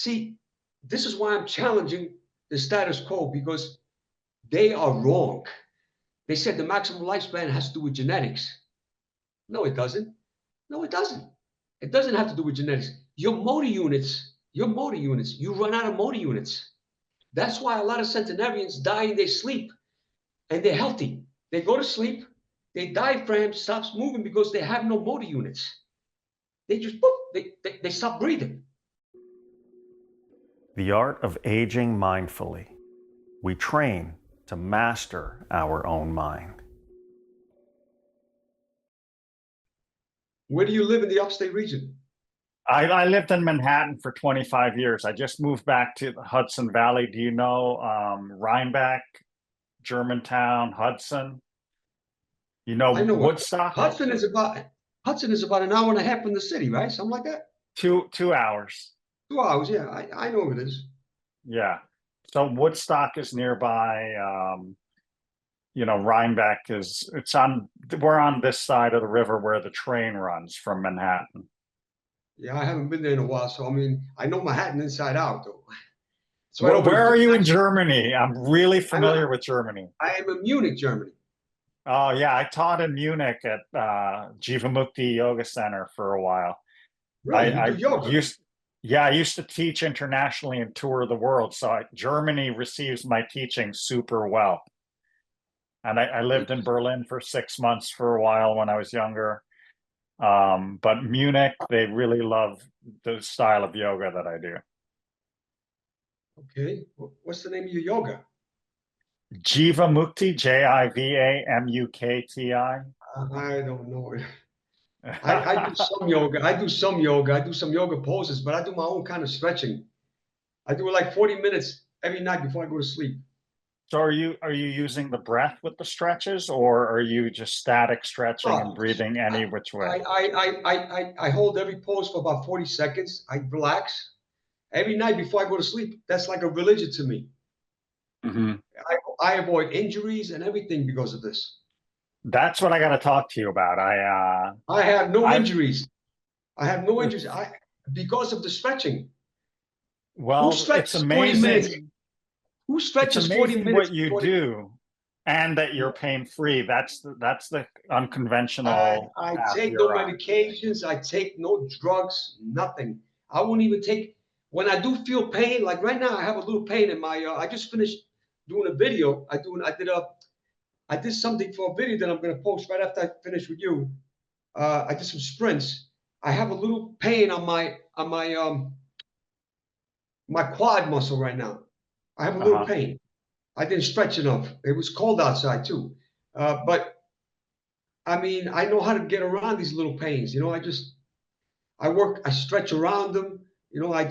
See, this is why I'm challenging the status quo, because they are wrong. They said the maximum lifespan has to do with genetics. No, it doesn't. No, it doesn't. It doesn't have to do with genetics. Your motor units, you run out of motor units. That's why a lot of centenarians die in their sleep and they're healthy. They go to sleep, their diaphragm stops moving because they have no motor units. They just, they stop breathing. The art of aging mindfully. We train to master our own mind. Where do you live in the upstate region? I lived in Manhattan for 25 years. I just moved back to the Hudson Valley. Do you know Rhinebeck, Germantown, Hudson? You know, I know Woodstock? Hudson is about an hour and a half from the city, right? Something like that. 2 hours. 2 hours, yeah. I know where it is. Yeah. So Woodstock is nearby. You know, Rhinebeck we're on this side of the river where the train runs from Manhattan. Yeah, I haven't been there in a while, so I mean, I know Manhattan inside out, though. So Where are you in Germany? I'm really familiar with Germany. I am in Munich, Germany. Oh yeah, I taught in Munich at Jivamukti Yoga Center for a while. Really? You do yoga? I used to teach internationally and tour the world. So Germany receives my teaching super well. And I lived in Berlin for 6 months for a while when I was younger. But Munich, they really love the style of yoga that I do. Okay. What's the name of your yoga? Jivamukti, Jivamukti. I don't know. I do some yoga. I do some yoga poses, but I do my own kind of stretching. I do like 40 minutes every night before I go to sleep. So are you using the breath with the stretches, or are you just static stretching and breathing any which way? I hold every pose for about 40 seconds. I relax every night before I go to sleep. That's like a religion to me. Mm-hmm. I avoid injuries and everything because of this. That's what I got to talk to you about. I have no injuries. I have no injuries. Because of the stretching. Well, it's amazing. Who stretches 40 minutes? What you do, and that you're pain-free. That's the unconventional. I take no medications. I take no drugs. Nothing. I won't even take. When I do feel pain, like right now, I have a little pain in my. I just finished doing a video. I did something for a video that I'm going to post right after I finish with you. I did some sprints. I have a little pain on my quad muscle right now. I have a little pain. I didn't stretch enough. It was cold outside too. But I mean, I know how to get around these little pains. You know, I stretch around them. You know, I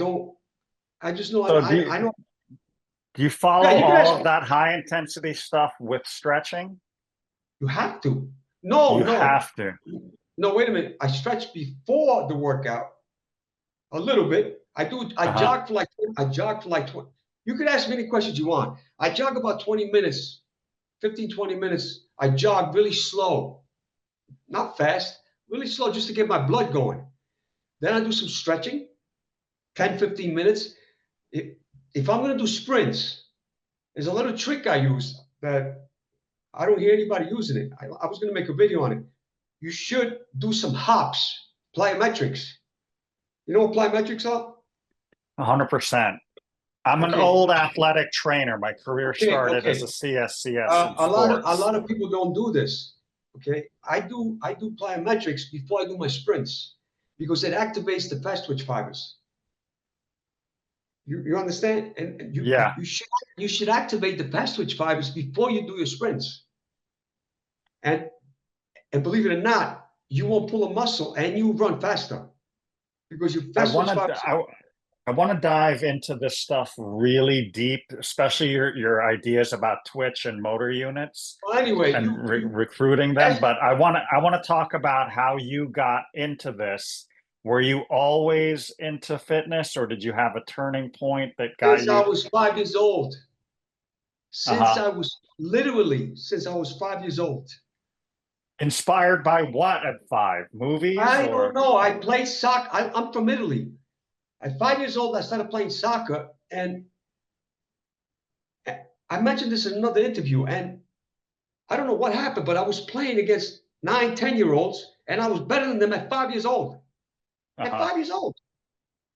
just know. So I know. Do you follow all of that high intensity stuff with stretching? You have to. No, you have to. No, wait a minute. I stretch before the workout a little bit. I jog for like 20. You could ask me any questions you want. I jog about 20 minutes, 15, 20 minutes. I jog really slow, not fast, really slow, just to get my blood going. Then I do some stretching, 10, 15 minutes. If I'm going to do sprints, there's a little trick I use that I don't hear anybody using it. I was going to make a video on it. You should do some hops, plyometrics. You know what plyometrics are? 100%. I'm an old athletic trainer. My career started as a CSCS. A lot of people don't do this. Okay, I do plyometrics before I do my sprints because it activates the fast twitch fibers. You understand? And you should activate the fast twitch fibers before you do your sprints. And believe it or not, you won't pull a muscle and you run faster because your fast twitch fibers. I want to dive into this stuff really deep, especially your ideas about Twitch and motor units. Well, anyway, and recruiting them. But I want to talk about how you got into this. Were you always into fitness, or did you have a turning point that got you? Since I was 5 years old. Since I was 5 years old. Inspired by what at 5? Movies? I don't know. I played soccer. I'm from Italy. At 5 years old, I started playing soccer, and I mentioned this in another interview, and I don't know what happened, but I was playing against 9, 10-year-olds, and I was better than them at 5 years old. At 5 years old,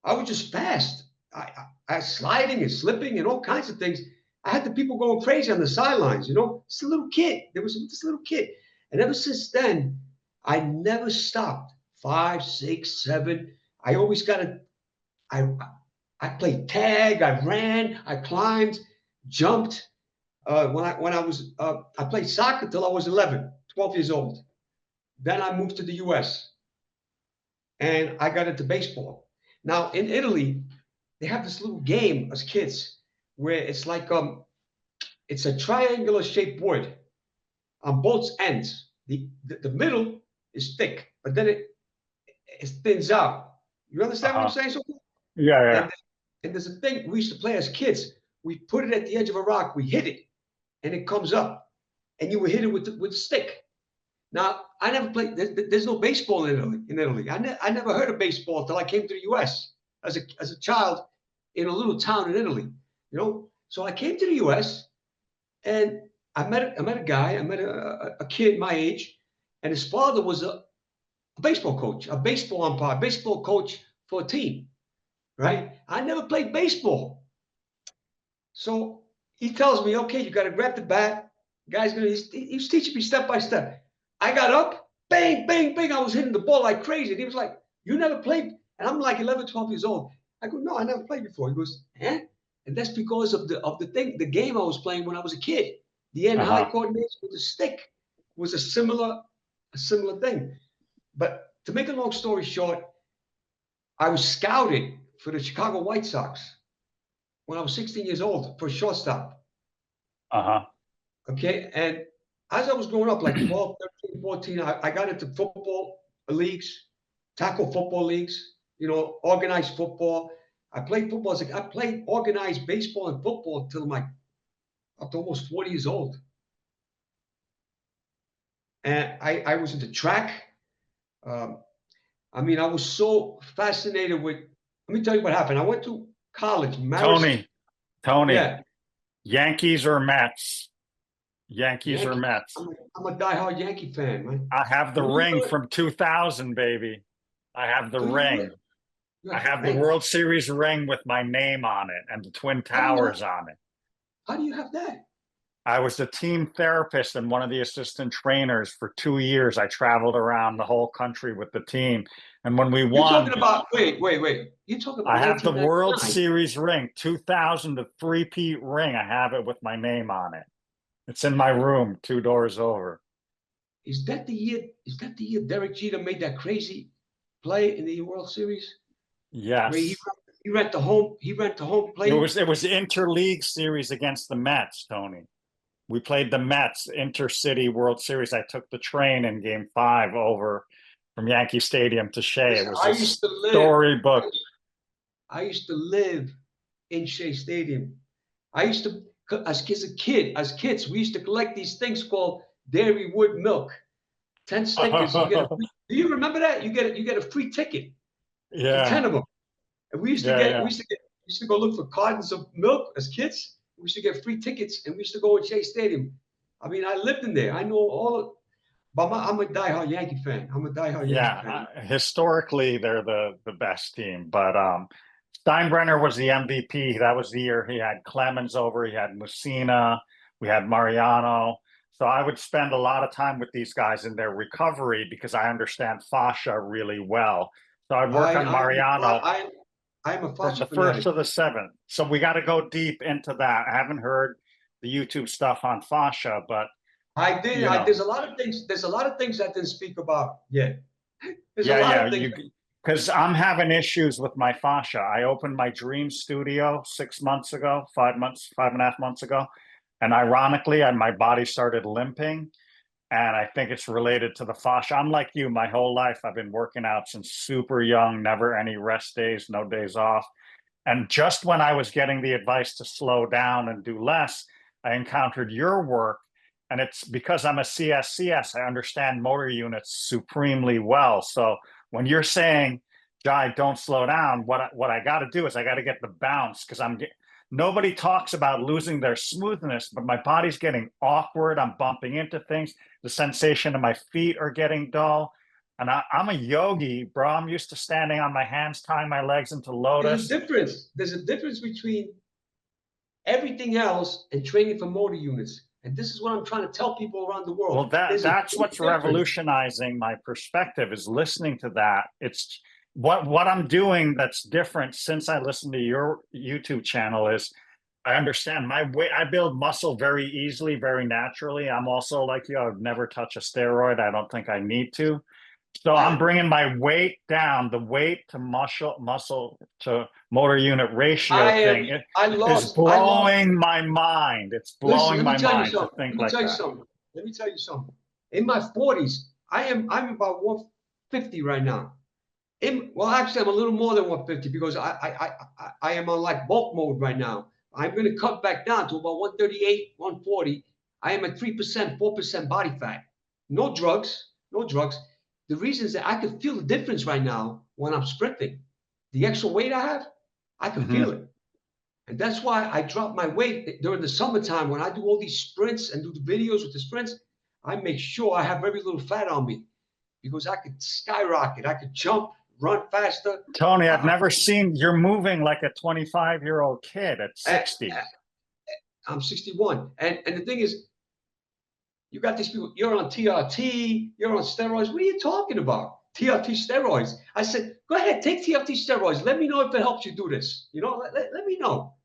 I was just fast. I sliding and slipping and all kinds of things. I had the people going crazy on the sidelines. It's a little kid. There was this little kid, and ever since then, I never stopped. 5, 6, 7. I always got to. I played tag. I ran. I climbed, jumped. I played soccer till I was 11, 12 years old. Then I moved to the U.S. and I got into baseball. Now in Italy, they have this little game as kids where it's like it's a triangular shaped wood on both ends. The middle is thick, but then it thins out. You understand what I'm saying? So Yeah. and there's a thing we used to play as kids. We put it at the edge of a rock, we hit it, and it comes up, and you would hit it with a stick. Now, I never played. There's no baseball in Italy. I never heard of baseball until I came to the U.S. as a child in a little town in Italy. So I came to the U.S. and I met a guy. I met a kid my age, and his father was a baseball coach, a baseball umpire, baseball coach for a team. Right? I never played baseball, so he tells me, "Okay, you got to grab the bat." He was teaching me step by step. I got up, bang, bang, bang. I was hitting the ball like crazy. And he was like, "You never played?" And I'm like 11, 12 years old. I go, "No, I never played before." He goes, "Eh?" And that's because of the game I was playing when I was a kid. The hand-eye coordination with the stick was a similar thing. But to make a long story short, I was scouted for the Chicago White Sox when I was 16 years old for a shortstop. Okay, and as I was growing up, like 12, 13, 14, I got into football leagues, tackle football leagues, organized football. I played football. I played organized baseball and football until up to almost 40 years old. And I was into track. I was so fascinated with, let me tell you what happened. I went to college, Marist. Tony, Yeah. Yankees or Mets? Yankees or Mets? I'm a diehard Yankee fan, man. I have the ring from 2000, baby. I have the ring. I have the World Series ring with my name on it and the Twin Towers on it. How do you have that? I was the team therapist and one of the assistant trainers for 2 years. I traveled around the whole country with the team. And when we won. You're talking about, wait. You're talking about I have the World Series ring, 2000, the three-peat ring. I have it with my name on it. It's in my room, 2 doors over. Is that the year Derek Jeter made that crazy play in the World Series? Yes. Where he ran to home plate. It was the interleague series against the Mets, Tony. We played the Mets Intercity World Series. I took the train in Game 5 over from Yankee Stadium to Shea. It was a storybook. I used to live in Shea Stadium. I used to, as kids, we used to collect these things called Dairy Wood Milk. 10 stickers. Do you remember that? You get a free ticket. Yeah. 10 of them. And we used to go look for cartons of milk as kids. We used to get free tickets, and we used to go in Shea Stadium. I lived in there. I know all. But I'm a diehard Yankee fan. Historically, they're the best team. But Steinbrenner was the MVP. That was the year he had Clemens over. He had Mussina. We had Mariano. So I would spend a lot of time with these guys in their recovery because I understand fascia really well. So I'd work on Mariano. I'm a fascia from the 1st to the 7th. So we got to go deep into that. I haven't heard the YouTube stuff on fascia, but I did. There's a lot of things. There's a lot of things I didn't speak about yet. There's a lot of things. Because I'm having issues with my fascia. I opened my dream studio 6 months ago, 5.5 months ago. And ironically, my body started limping. And I think it's related to the fascia. I'm like you, my whole life, I've been working out since super young, never any rest days, no days off. And just when I was getting the advice to slow down and do less, I encountered your work. And it's because I'm a CSCS, I understand motor units supremely well. So when you're saying Jai, don't slow down. What I got to do is I got to get the bounce because nobody talks about losing their smoothness, but my body's getting awkward. I'm bumping into things. The sensation of my feet are getting dull. And I'm a yogi, bro. I'm used to standing on my hands, tying my legs into lotus. There's a difference between everything else and training for motor units. And this is what I'm trying to tell people around the world. Well, that's what's revolutionizing my perspective is listening to that. It's what I'm doing that's different since I listened to your YouTube channel is I understand my weight. I build muscle very easily, very naturally. I'm also like you. I would never touch a steroid. I don't think I need to. So I'm bringing my weight down, the weight to muscle to motor unit ratio thing. It is blowing my mind. It's blowing my mind to think like that. Let me tell you something. In my 40s, I'm about 150 right now. Well, actually, I'm a little more than 150 because I am on like bulk mode right now. I'm going to cut back down to about 138, 140. I am at 3%, 4% body fat. No drugs, no drugs. The reason is that I can feel the difference right now when I'm sprinting. The extra weight I have, I can feel it. And that's why I drop my weight during the summertime when I do all these sprints and do the videos with the sprints. I make sure I have very little fat on me because I could skyrocket. I could jump, run faster. Tony, I've never seen you're moving like a 25-year-old kid at 60. I'm 61. And the thing is, you got these people, you're on TRT, you're on steroids. What are you talking about? TRT steroids. I said, go ahead, take TRT steroids. Let me know if it helps you do this. You know, let me know.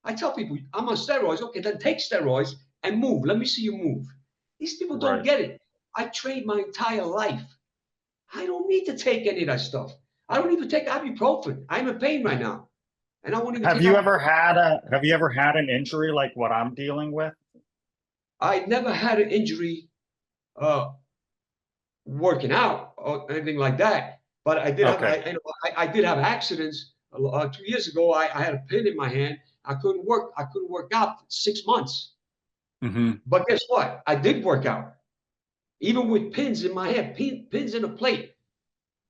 I tell people, I'm on steroids. Okay, then take steroids and move. Let me see you move. These people don't get it. I trained my entire life. I don't need to take any of that stuff. I don't even take ibuprofen. I'm in pain right now. And I won't even have you ever had an injury like what I'm dealing with? I never had an injury working out or anything like that. But I did I did have accidents. 2 years ago, I had a pin in my hand. I couldn't work out for 6 months. But guess what? I did work out. Even with pins in my hand, pins in a plate.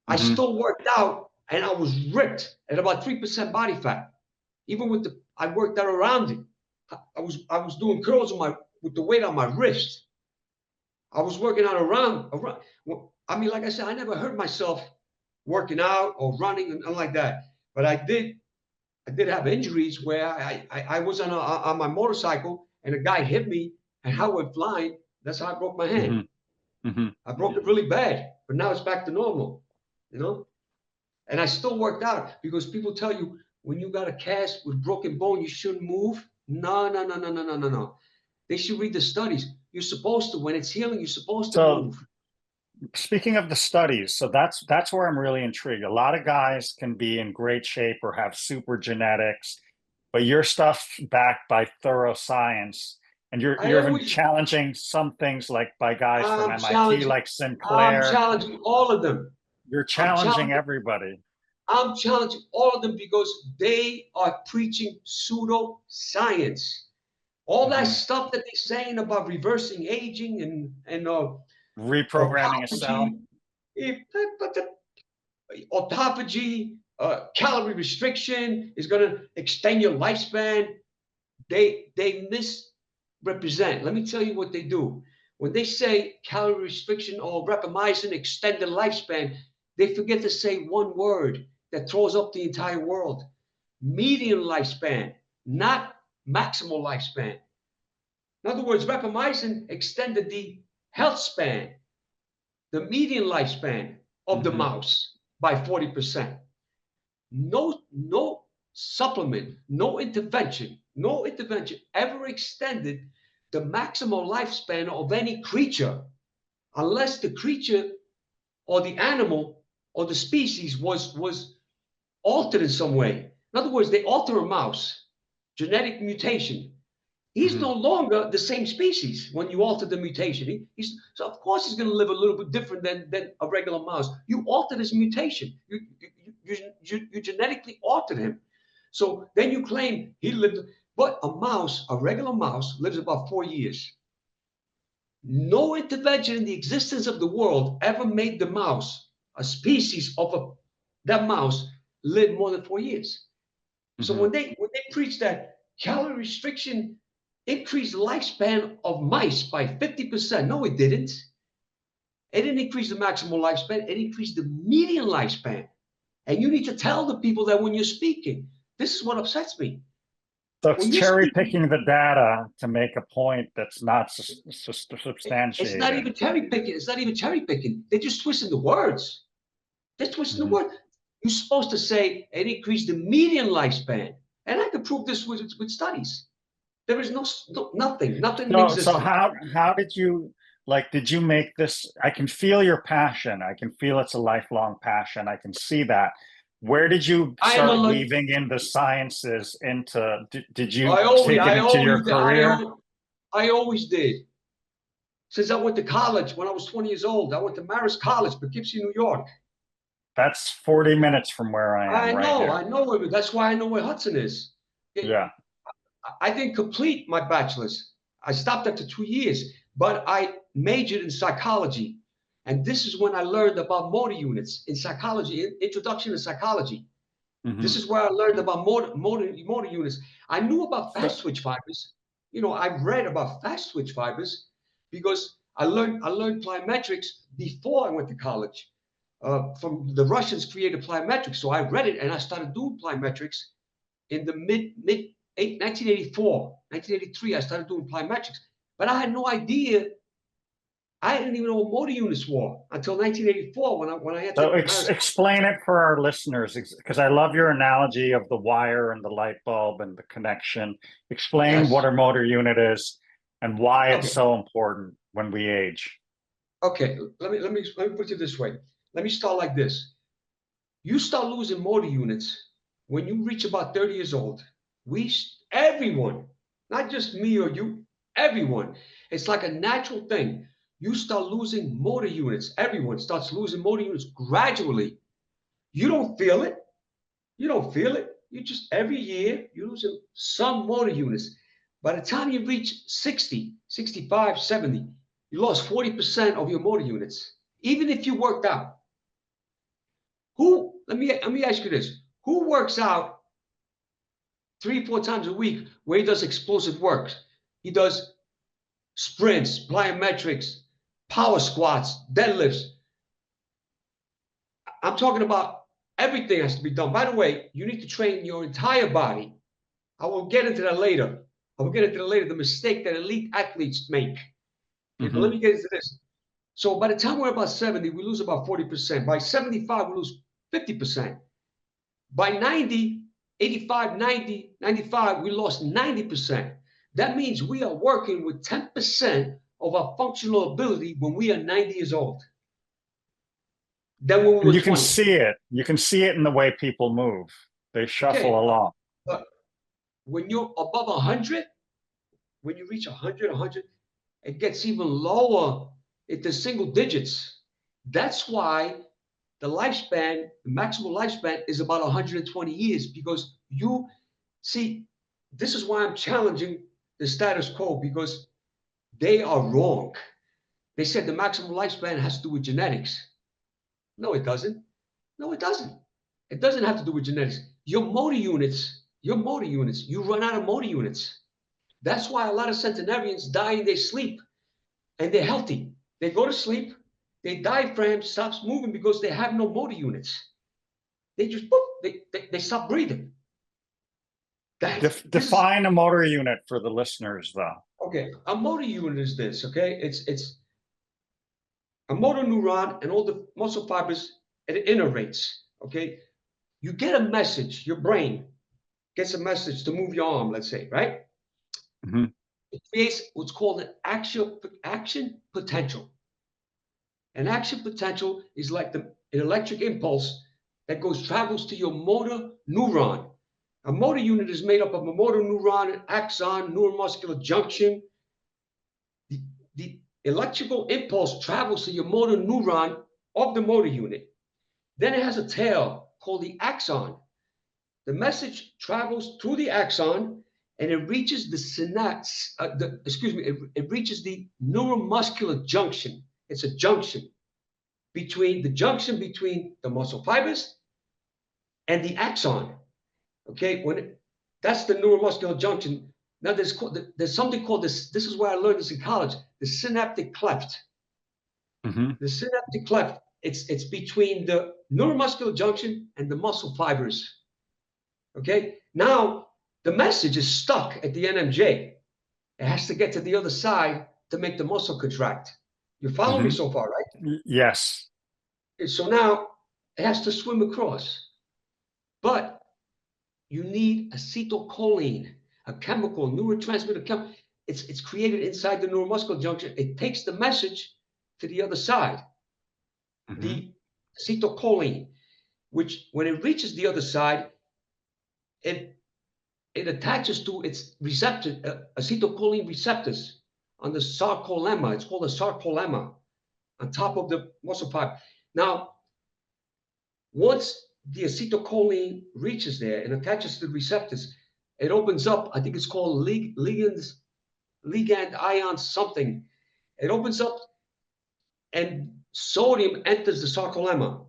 I still worked out and I was ripped at about 3% body fat. Even with I worked out around it. I was doing curls with the weight on my wrist. I was working out around. I mean, like I said, I never hurt myself working out or running and like that. But I did have injuries where I was on my motorcycle and a guy hit me and I went flying. That's how I broke my hand. I broke it really bad, but now it's back to normal, you know? And I still worked out because people tell you when you got a cast with broken bone, you shouldn't move. No. They should read the studies. You're supposed to. When it's healing, you're supposed to move. Speaking of the studies, so that's where I'm really intrigued. A lot of guys can be in great shape or have super genetics, but your stuff backed by thorough science. And you're even challenging some things like by guys from MIT, like Sinclair. I'm challenging all of them. You're challenging everybody. I'm challenging all of them because they are preaching pseudoscience. All that stuff that they're saying about reversing aging and reprogramming a cell. Autophagy, calorie restriction is going to extend your lifespan. They misrepresent. Let me tell you what they do. When they say calorie restriction or rapamycin extended lifespan, they forget to say one word that throws up the entire world. Median lifespan, not maximal lifespan. In other words, rapamycin extended the health span, the median lifespan of the mouse by 40%. No supplement, no intervention ever extended the maximal lifespan of any creature unless the creature or the animal or the species was altered in some way. In other words, they alter a mouse, genetic mutation. He's no longer the same species when you alter the mutation. So of course he's going to live a little bit different than a regular mouse. You altered his mutation. You genetically altered him. So then you claim he lived, but a regular mouse lives about 4 years. No intervention in the existence of the world ever made the mouse a species of that mouse lived more than 4 years. So Mhm. when they preach that calorie restriction increased the lifespan of mice by 50%, no, it didn't. It didn't increase the maximal lifespan. It increased the median lifespan. And you need to tell the people that when you're speaking. This is what upsets me. So it's When you're cherry speaking, picking the data to make a point that's not it's not substantiated. even cherry picking. It's not even cherry picking. They're just twisting the words. They're twisting the Mhm. word. You're supposed to say it increased the median lifespan. And I can prove this with studies. There is nothing in So existence. how did you, like, did you make this? I can feel your passion. I can feel it's a lifelong passion. I can see that. Where did you I am start a, weaving in the sciences into, did you I always, take it I into your always, career? I always did. Since I went to college when I was 20 years old, I went to Marist College, Poughkeepsie, New York. That's 40 minutes from where I am right here. I know it. That's why I know where Hudson is. Yeah. I didn't complete my bachelor's. I stopped after 2 years, but I majored in psychology. And this is when I learned about motor units in psychology, introduction to psychology. This Mhm. is where I learned about motor units. I knew about So, fast switch fibers. You know, I read about fast switch fibers because I learned plyometrics before I went to college. From the Russians created plyometrics, so I read it and I started doing plyometrics in the mid 1984, 1983. I started doing plyometrics, but I had no idea. I didn't even know what motor units were until 1984 when I so entered Marist. explain it for our listeners, because I love your analogy of the wire and the light bulb and the connection. Explain what Yes. a motor unit is and why it's Okay. so important when we age. Okay. Let me put it this way. Let me start like this. You start losing motor units when you reach about 30 years old. Everyone, not just me or you, everyone. It's like a natural thing. You start losing motor units. Everyone starts losing motor units gradually. You don't feel it. You don't feel it. You just every year you're losing some motor units. By the time you reach 60, 65, 70, you lost 40% of your motor units. Even if you worked out. Let me ask you this. Who works out 3, 4 times a week where he does explosive work? He does sprints, plyometrics, power squats, deadlifts. I'm talking about everything has to be done. By the way, you need to train your entire body. I will get into that later. The mistake that elite athletes make. Okay, but let Mhm. me get into this. So by the time we're about 70, we lose about 40%. By 75, we lose 50%. By 90, 85, 90, 95, we lost 90%. That means we are working with 10% of our functional ability when we are 90 years old than when we And were you can 20. see it. You can see it in the way people move. They shuffle Okay. along. But when you're above 100, when you reach 100, it gets even lower into single digits. That's why the lifespan, the maximal lifespan is about 120 years because you see, this is why I'm challenging the status quo because they are wrong. They said the maximum lifespan has to do with genetics. No, it doesn't. No, it doesn't. It doesn't have to do with genetics. You run out of motor units. That's why a lot of centenarians die in their sleep and they're healthy. They go to sleep, their diaphragm stops moving because they have no motor units. They just boop, they stop breathing. This is Define a motor unit for the listeners, though. okay. A motor unit is this, okay? It's a motor neuron and all the muscle fibers it innervates, okay? You get a message, your brain gets a message to move your arm, let's say, right? Mhm. It creates what's called an action potential. An action potential is like an electric impulse that travels to your motor neuron. A motor unit is made up of a motor neuron, an axon, neuromuscular junction. The electrical impulse travels to your motor neuron of the motor unit. Then it has a tail called the axon. The message travels through the axon and it reaches the synapse, it reaches the neuromuscular junction. It's a junction between the muscle fibers and the axon. Okay, that's the neuromuscular junction. Now there's something called this. This is where I learned this in college. The synaptic cleft. The synaptic cleft. It's between the neuromuscular junction and the muscle fibers. Okay. Now the message is stuck at the NMJ. It has to get to the other side to make the muscle contract. You follow me so far, right? Yes. So now it has to swim across. But you need acetylcholine, a chemical, neurotransmitter. It's created inside the neuromuscular junction. It takes the message to the other side. The acetylcholine, which when it reaches the other side, it attaches to its receptor, acetylcholine receptors on the sarcolemma. It's called a sarcolemma on top of the muscle fiber. Now, once the acetylcholine reaches there and attaches to the receptors, it opens up. I think it's called ligand ion something. It opens up, and sodium enters the sarcolemma.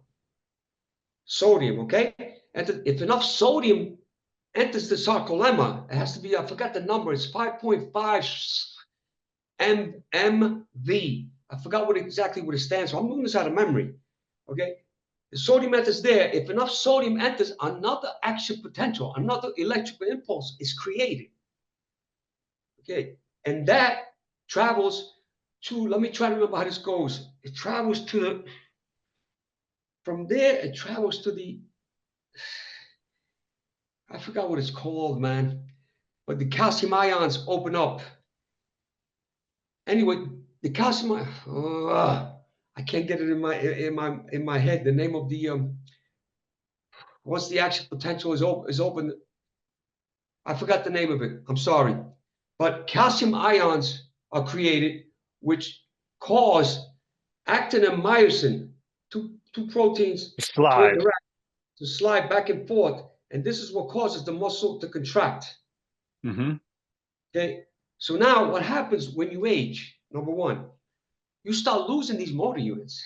Sodium, okay? And if enough sodium enters the sarcolemma, it has to be, I forgot the number, it's 5.5 MV. I forgot exactly what it stands for. I'm doing this out of memory, okay? The sodium enters there. If enough sodium enters, another action potential, another electrical impulse is created, okay? And that travels to, let me try to remember how this goes. It travels to the, from there, it travels to the, I forgot what it's called, man. But the calcium ions open up. Anyway, the calcium, I can't get it in my head. The name of the once the action potential is open, I forgot the name of it. I'm sorry, but calcium ions are created, which cause actin and myosin, two proteins, to slide back and forth, and this is what causes the muscle to contract. Okay, so now what happens when you age? Number one, you start losing these motor units.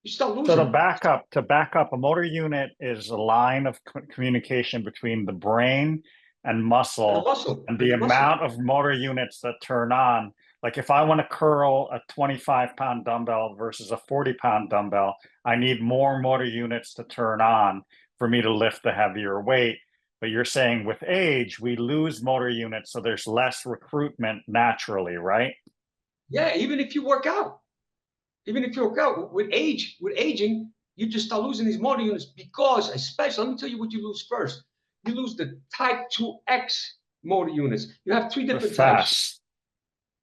You start losing. So to back up, a motor unit is a line of communication between the brain and muscle, and the amount of motor units that turn on. Like if I want to curl a 25-pound dumbbell versus a 40-pound dumbbell, I need more motor units to turn on for me to lift the heavier weight. But you're saying with age, we lose motor units, so there's less recruitment naturally, right? Yeah, even if you work out. Even if you work out, with aging, you just start losing these motor units because, especially, let me tell you what you lose first. You lose the type 2X motor units. You have three different types.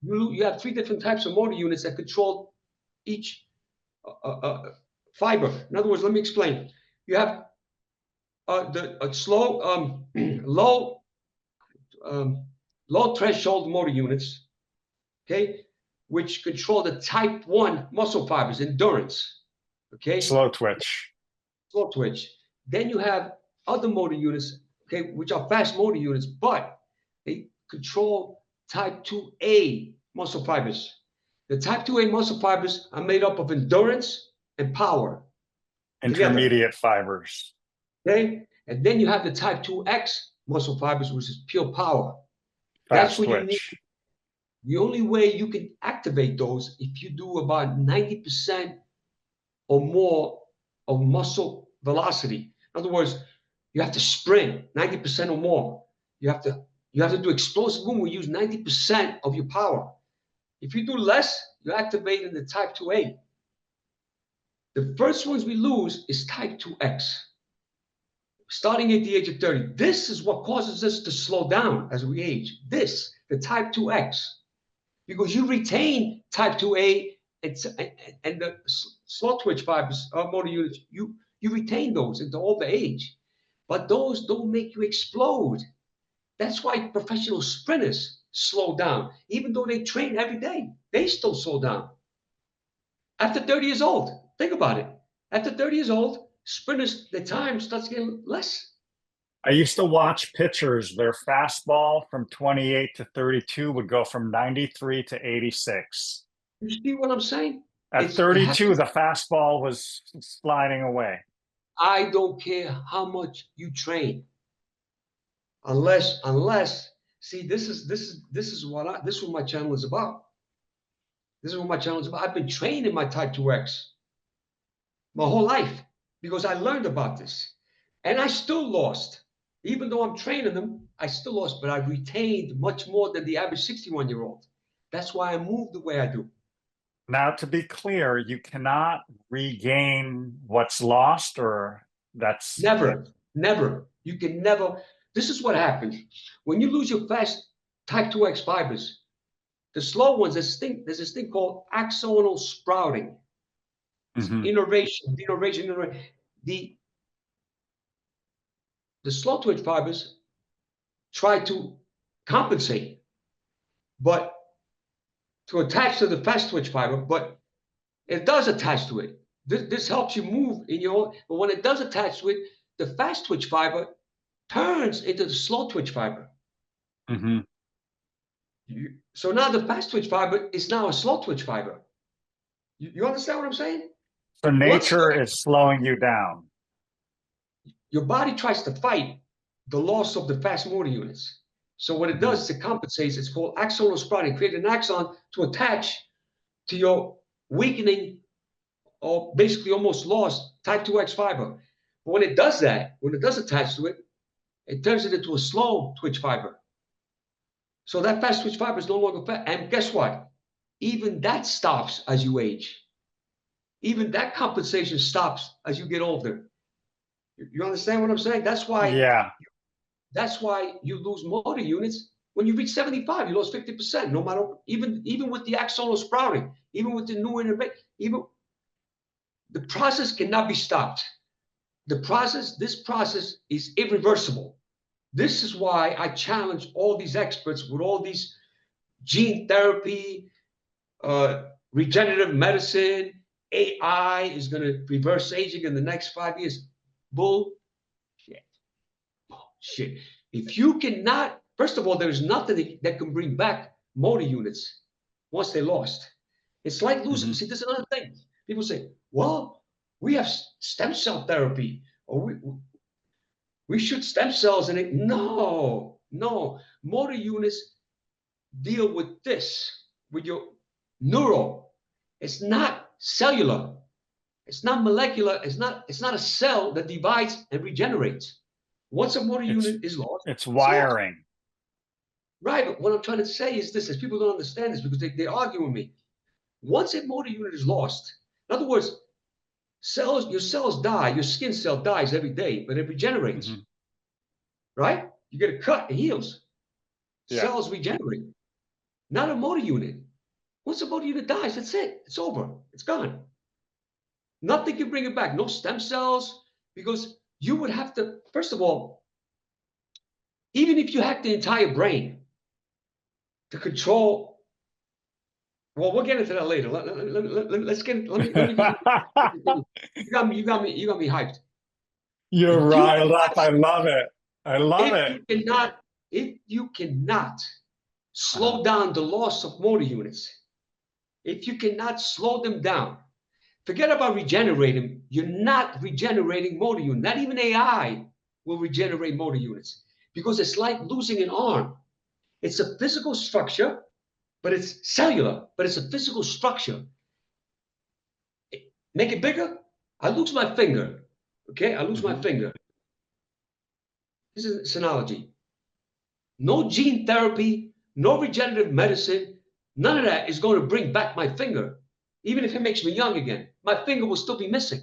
You have three different types of motor units that control each fiber. In other words, let me explain. You have the slow, low threshold motor units, okay, which control the type 1 muscle fibers, endurance, okay? Slow twitch. Slow twitch. Then you have other motor units, okay, which are fast motor units, but they control type 2A muscle fibers. The type 2A muscle fibers are made up of endurance and power. Intermediate fibers. Okay? And then you have the type 2X muscle fibers, which is pure power. Fast twitch. The only way you can activate those if you do about 90% or more of muscle velocity. In other words, you have to sprint 90% or more. You have to do explosive movement. Use 90% of your power. If you do less, you're activating the type 2A. The first ones we lose is type 2X. Starting at the age of 30. This is what causes us to slow down as we age. The type 2X. Because you retain type 2A and the slow twitch fibers, motor units, you retain those into older age. But those don't make you explode. That's why professional sprinters slow down. Even though they train every day, they still slow down. After 30 years old, think about it. After 30 years old, sprinters, the time starts getting less. I used to watch pitchers. Their fastball from 28 to 32 would go from 93 to 86. You see what I'm saying? At 32, the fastball was sliding away. I don't care how much you train. Unless, see, this is what my channel is about. This is what my channel is about. I've been training my type 2X my whole life because I learned about this. And I still lost. Even though I'm training them, I still lost, but I retained much more than the average 61-year-old. That's why I moved the way I do. Now, to be clear, you cannot regain what's lost, or that's Never. You can never. This is what happens. When you lose your fast type 2X fibers, the slow ones, there's this thing called axonal sprouting. Innervation. The slow twitch fibers try to compensate, but to attach to the fast twitch fiber, but it does attach to it. This helps you move in your, but when it does attach to it, the fast twitch fiber turns into the slow twitch fiber. So now the fast twitch fiber is now a slow twitch fiber. You understand what I'm saying? So nature is slowing you down. Your body tries to fight the loss of the fast motor units. So what it does is it compensates. It's called axonal sprouting. Create an axon to attach to your weakening or basically almost lost type 2X fiber. But when it does that, when it does attach to it, it turns it into a slow twitch fiber. So that fast twitch fiber is no longer fast. And guess what? Even that stops as you age. Even that compensation stops as you get older. You understand what I'm saying? That's why. Yeah. That's why you lose motor units when you reach 75. You lost 50%. No matter, even with the axonal sprouting, even with the new innervation, even the process cannot be stopped. This process is irreversible. This is why I challenge all these experts with all these gene therapy, regenerative medicine, AI is going to reverse aging in the next 5 years. Bullshit. If you cannot, first of all, there's nothing that can bring back motor units once they're lost. It's like losing. See, this is another thing. People say, well, we have stem cell therapy, or we shoot stem cells in it. No. Motor units deal with this, with your neural. It's not cellular. It's not molecular. It's not a cell that divides and regenerates. Once a motor unit is lost, it's wiring. Right, but what I'm trying to say is this, is people don't understand this because they argue with me. Once a motor unit is lost, in other words, your cells die, your skin cell dies every day, but it regenerates. Right? You get a cut, it heals. Yeah. Cells regenerate. Not a motor unit. Once a motor unit dies, that's it. It's over. It's gone. Nothing can bring it back. No stem cells, because you would have to, first of all, even if you hack the entire brain to control, well, we'll get into that later. Let's get. Let me. You got me hyped. You're riled up. I love it. I love it. If you cannot slow down the loss of motor units, if you cannot slow them down, forget about regenerating. You're not regenerating motor units. Not even AI will regenerate motor units, because it's like losing an arm. It's a physical structure, but it's cellular, but it's a physical structure. Make it bigger. I lose my finger. Okay, I lose my finger. This is an analogy. No gene therapy, no regenerative medicine, none of that is going to bring back my finger. Even if it makes me young again, my finger will still be missing.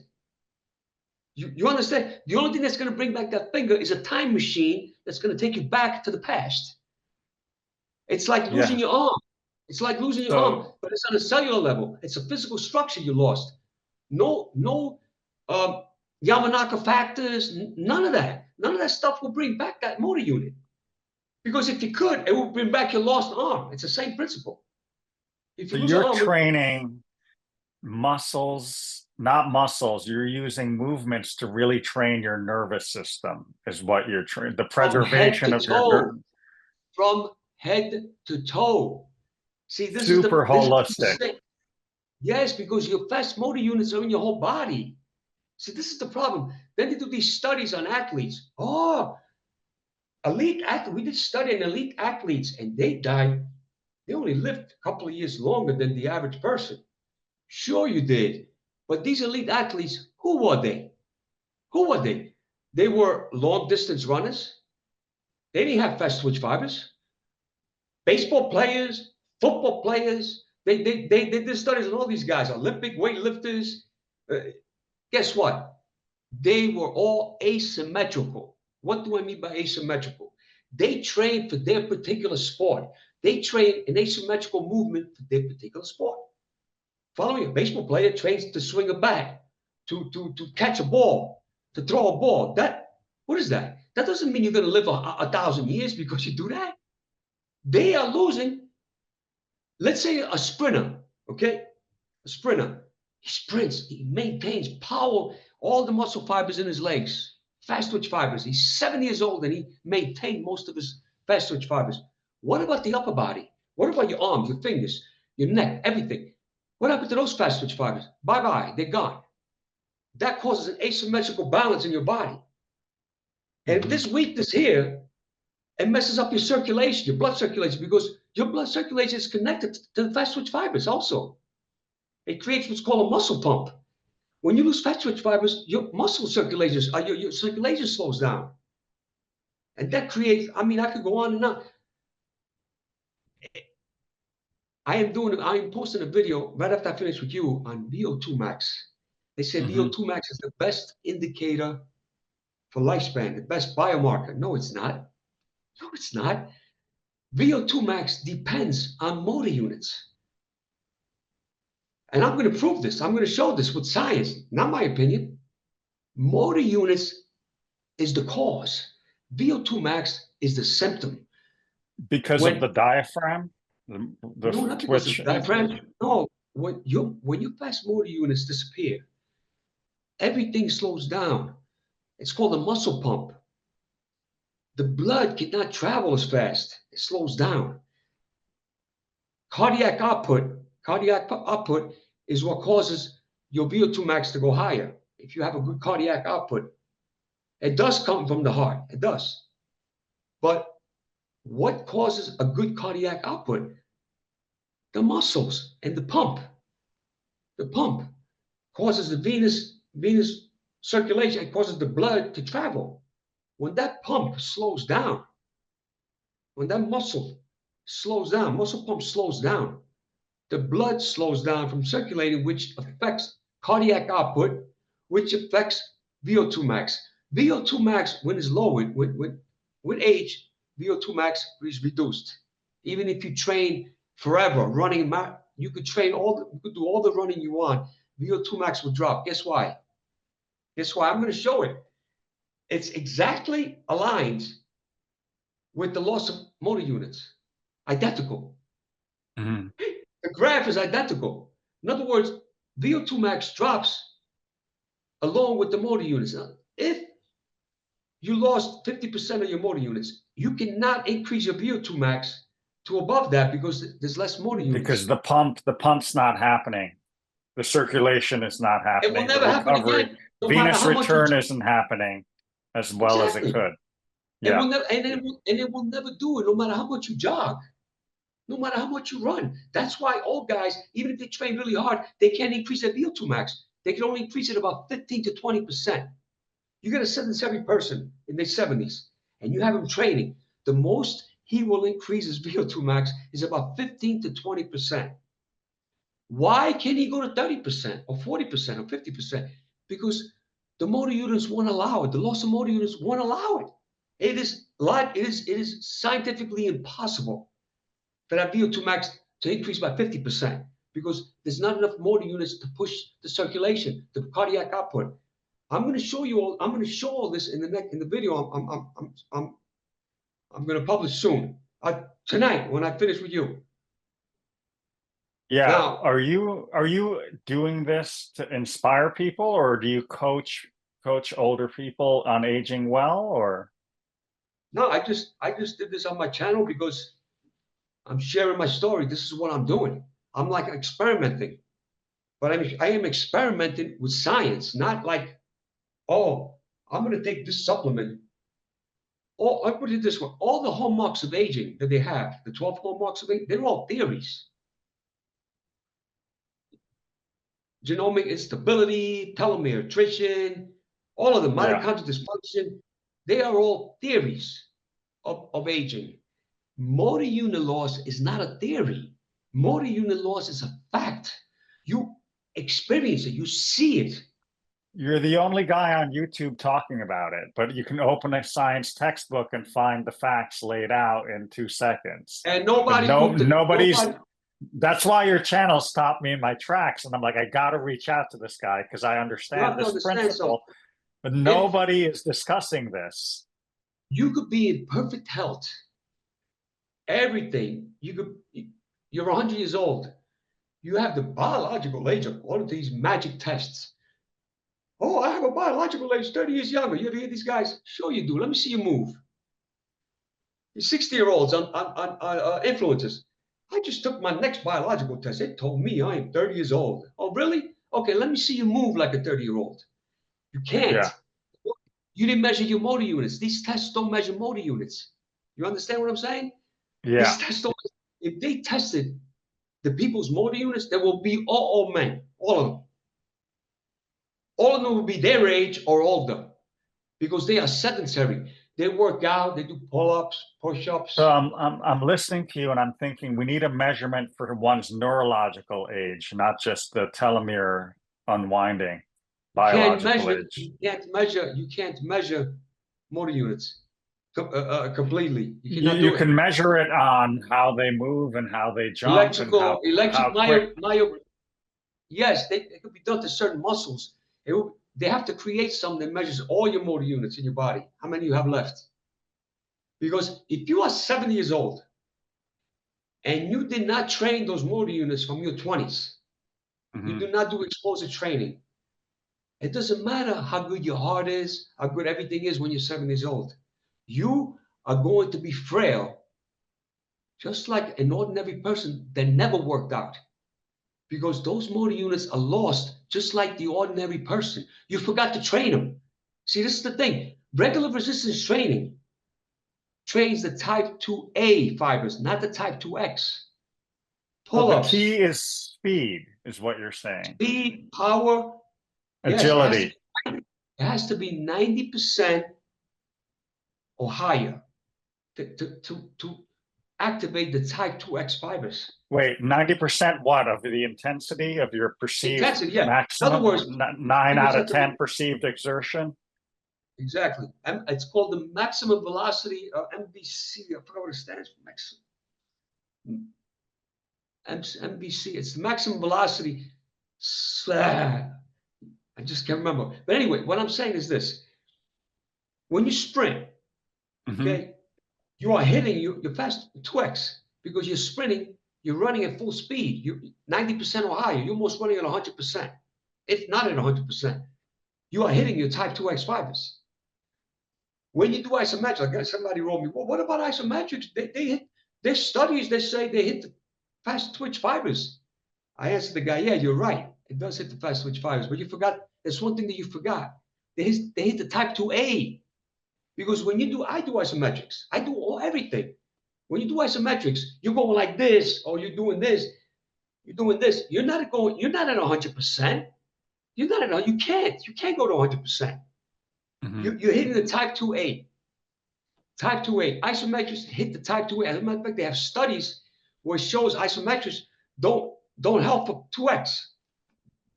You understand? The only thing that's going to bring back that finger is a time machine that's going to take you back to the past. It's like losing your arm. It's like losing your arm, but it's on a cellular level. It's a physical structure you lost. No Yamanaka factors, none of that. None of that stuff will bring back that motor unit. Because if you could, it will bring back your lost arm. It's the same principle. If you you're training muscles, not muscles. You're using movements to really train your nervous system, is what you're training. The preservation of your nerve. From head to toe. See, this super is holistic. Yes, because your fast motor units are in your whole body. See, this is the problem. Then they do these studies on athletes. Oh, elite athlete. We did study on elite athletes, and they died. They only lived a couple of years longer than the average person. Sure, you did. But these elite athletes, who were they? Who were they? They were long distance runners. They didn't have fast twitch fibers. Baseball players, football players. They did studies on all these guys, Olympic weightlifters. Guess what? They were all asymmetrical. What do I mean by asymmetrical? They trained for their particular sport. They train an asymmetrical movement for their particular sport. Follow me. A baseball player trains to swing a bat, to catch a ball, to throw a ball. What is that? That doesn't mean you're going to live a 1,000 years because you do that. They are losing. Let's say a sprinter, okay? A sprinter. He sprints. He maintains power, all the muscle fibers in his legs, fast twitch fibers. He's 7 years old and he maintained most of his fast twitch fibers. What about the upper body? What about your arms, your fingers, your neck, everything? What happened to those fast twitch fibers? Bye-bye, they're gone. That causes an asymmetrical balance in your body. And this weakness here, it messes up your circulation, your blood circulation, because your blood circulation is connected to the fast twitch fibers also. It creates what's called a muscle pump. When you lose fast twitch fibers, your muscle circulation, your circulation slows down. And that creates, I mean, I could go on and on. I am posting a video right after I finish with you on VO2 max. They said VO2 max is the best indicator for lifespan, the best biomarker. No, it's not. No, it's not. VO2 max depends on motor units. And I'm going to prove this. I'm going to show this with science, not my opinion. Motor units is the cause. VO2 max is the symptom. Because of the diaphragm? No, not because of the diaphragm. No, when your fast motor units disappear, everything slows down. It's called a muscle pump. The blood cannot travel as fast. It slows down. Cardiac output is what causes your VO2 max to go higher. If you have a good cardiac output, it does come from the heart. It does. But what causes a good cardiac output? The muscles and the pump. The pump causes the venous circulation. It causes the blood to travel. When that pump slows down, when that muscle slows down, muscle pump slows down, the blood slows down from circulating, which affects cardiac output, which affects VO2 max. VO2 max, when it's low, with age, VO2 max is reduced. Even if you train forever, running, you could train you could do all the running you want. VO2 max will drop. Guess why? Guess why? I'm going to show it. It's exactly aligned with the loss of motor units. Identical. The graph is identical. In other words, VO2 max drops along with the motor units. Now, if you lost 50% of your motor units, you cannot increase your VO2 max to above that because there's less motor units. Because the pump's not happening. The circulation is not happening. It will never happen again. No venous return isn't happening as well as it could. Yeah. It will never do it, no matter how much you jog, no matter how much you run. That's why old guys, even if they train really hard, they can't increase their VO2 max. They can only increase it about 15 to 20%. You get a 70 person in their 70s, and you have him training. The most he will increase his VO2 max is about 15 to 20%. Why can't he go to 30% or 40% or 50%? Because the motor units won't allow it. The loss of motor units won't allow it. It is scientifically impossible for that VO2 max to increase by 50% because there's not enough motor units to push the circulation, the cardiac output. I'm going to show you all. I'm going to show all this in the video. I'm going to publish soon tonight when I finish with you. Yeah. Now, are you doing this to inspire people, or do you coach older people on aging well, or? No, I just did this on my channel because I'm sharing my story. This is what I'm doing. I'm like experimenting, but I am experimenting with science, not like oh, I'm going to take this supplement. Or I put it this way, all the hallmarks of aging that they have, the 12 hallmarks of aging, they're all theories. Genomic instability, telomere attrition, all of the mitochondrial dysfunction, they are all theories of aging. Motor unit loss is not a theory. Motor unit loss is a fact. You experience it, you see it. You're the only guy on YouTube talking about it, but you can open a science textbook and find the facts laid out in 2 seconds. And But nobody nobody's. That's why your channel stopped me in my tracks, and I'm like, I got to reach out to this guy because I understand this principle. But nobody is discussing this. You could be in perfect health. Everything. You're 100 years old. You have the biological age of all of these magic tests. Oh, I have a biological age 30 years younger. You ever hear these guys? Sure you do. Let me see you move. These 60-year-olds on influencers. I just took my next biological test. It told me I am 30 years old. Oh, really? Okay, let me see you move like a 30-year-old. You can't. Yeah. You didn't measure your motor units. These tests don't measure motor units. You understand what I'm saying? Yeah. These tests don't. If they tested the people's motor units, there will be all men, all of them. All of them will be their age or older because they are sedentary. They work out, they do pull-ups, push-ups. So I'm listening to you and I'm thinking we need a measurement for one's neurological age, not just the telomere unwinding. Biological age. You can't measure motor units completely. You can measure it on how they move and how they jump. Electric yes, it could be done to certain muscles. They have to create something that measures all your motor units in your body, how many you have left. Because if you are 70 years old and you did not train those motor units from your 20s, you do not do explosive training, it doesn't matter how good your heart is, how good everything is when you're 70 years old. You are going to be frail, just like an ordinary person that never worked out. Because those motor units are lost just like the ordinary person. You forgot to train them. See, this is the thing. Regular resistance training trains the type 2A fibers, not the type 2X. Pull-ups. So the key is speed, is what you're saying. Speed, power, agility. Yes, it has to be 90% or higher to activate the type 2X fibers. Wait, 90% what of the intensity of your perceived maximum? In other words, 9 out of 10 perceived exertion? Exactly. It's called the maximum velocity, MVC. I forgot what it stands for. MVC. It's the maximum velocity. I just can't remember. But anyway, what I'm saying is this. When you sprint, okay, you are hitting your fast 2X because you're sprinting, you're running at full speed. You're 90% or higher. You're almost running at 100%. If not at 100%, you are hitting your type 2X fibers. When you do isometrics, somebody wrote me, well, what about isometrics? They hit, there's studies that say they hit the fast twitch fibers. I answered the guy, yeah, you're right. It does hit the fast twitch fibers, but you forgot, there's one thing that you forgot. They hit the type 2A. Because when I do isometrics, I do everything. When you do isometrics, you're going like this, or you're doing this, you're doing this. You're not at 100%. You can't go to 100%. You're hitting the type 2A. Type 2A. Isometrics hit the type 2A. As a matter of fact, they have studies where it shows isometrics don't help for 2X.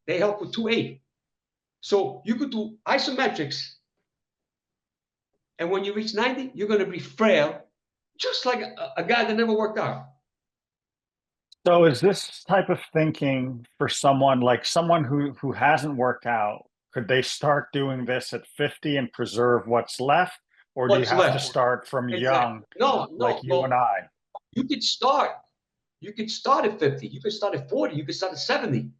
They help with 2A. So you could do isometrics, and when you reach 90, you're going to be frail, just like a guy that never worked out. So is this type of thinking for someone who hasn't worked out? Could they start doing this at 50 and preserve what's left? Or do you have to start from young, like you and I? You could start. You could start at 50. You could start at 40. You could start at 70.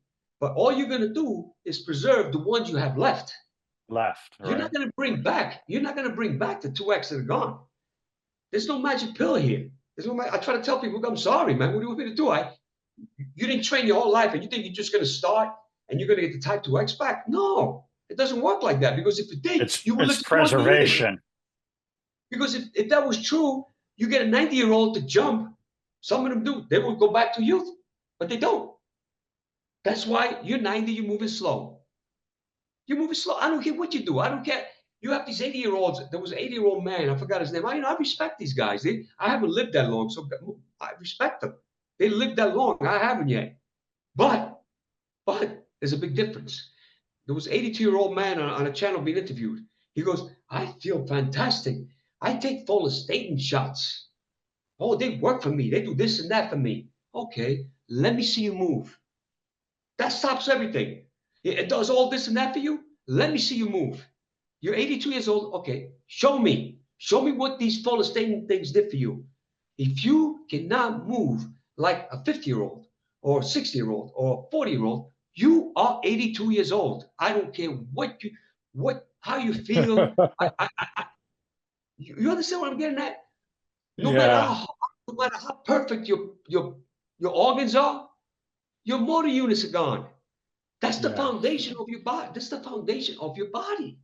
But all you're going to do is preserve the ones you have left. Right. You're not going to bring back. You're not going to bring back the 2X that are gone. There's no magic pill here. I try to tell people, I'm sorry, man. What do you want me to do? You didn't train your whole life, and you think you're just going to start and you're going to get the type 2X back? No. It doesn't work like that, because if it did, you would It's live to 200 years. preservation. Because if that was true, you get a 90-year-old to jump. Some of them do. They will go back to youth, but they don't. That's why you're 90, you're moving slow. You're moving slow. I don't care what you do. I don't care. You have these 80-year-olds. There was an 80-year-old man. I forgot his name. I respect these guys. I haven't lived that long, so I respect them. They lived that long. I haven't yet. But there's a big difference. There was an 82-year-old man on a channel being interviewed. He goes, I feel fantastic. I take follistatin shots. Oh, they work for me. They do this and that for me. Okay, let me see you move. That stops everything. It does all this and that for you. Let me see you move. You're 82 years old. Okay, show me. Show me what these follistatin things did for you. If you cannot move like a 50-year-old or 60-year-old or 40-year-old, you are 82 years old. I don't care how you feel. You understand what I'm getting at? No matter how perfect your organs are, your motor units are gone. That's the foundation of your body. That's the foundation of your body.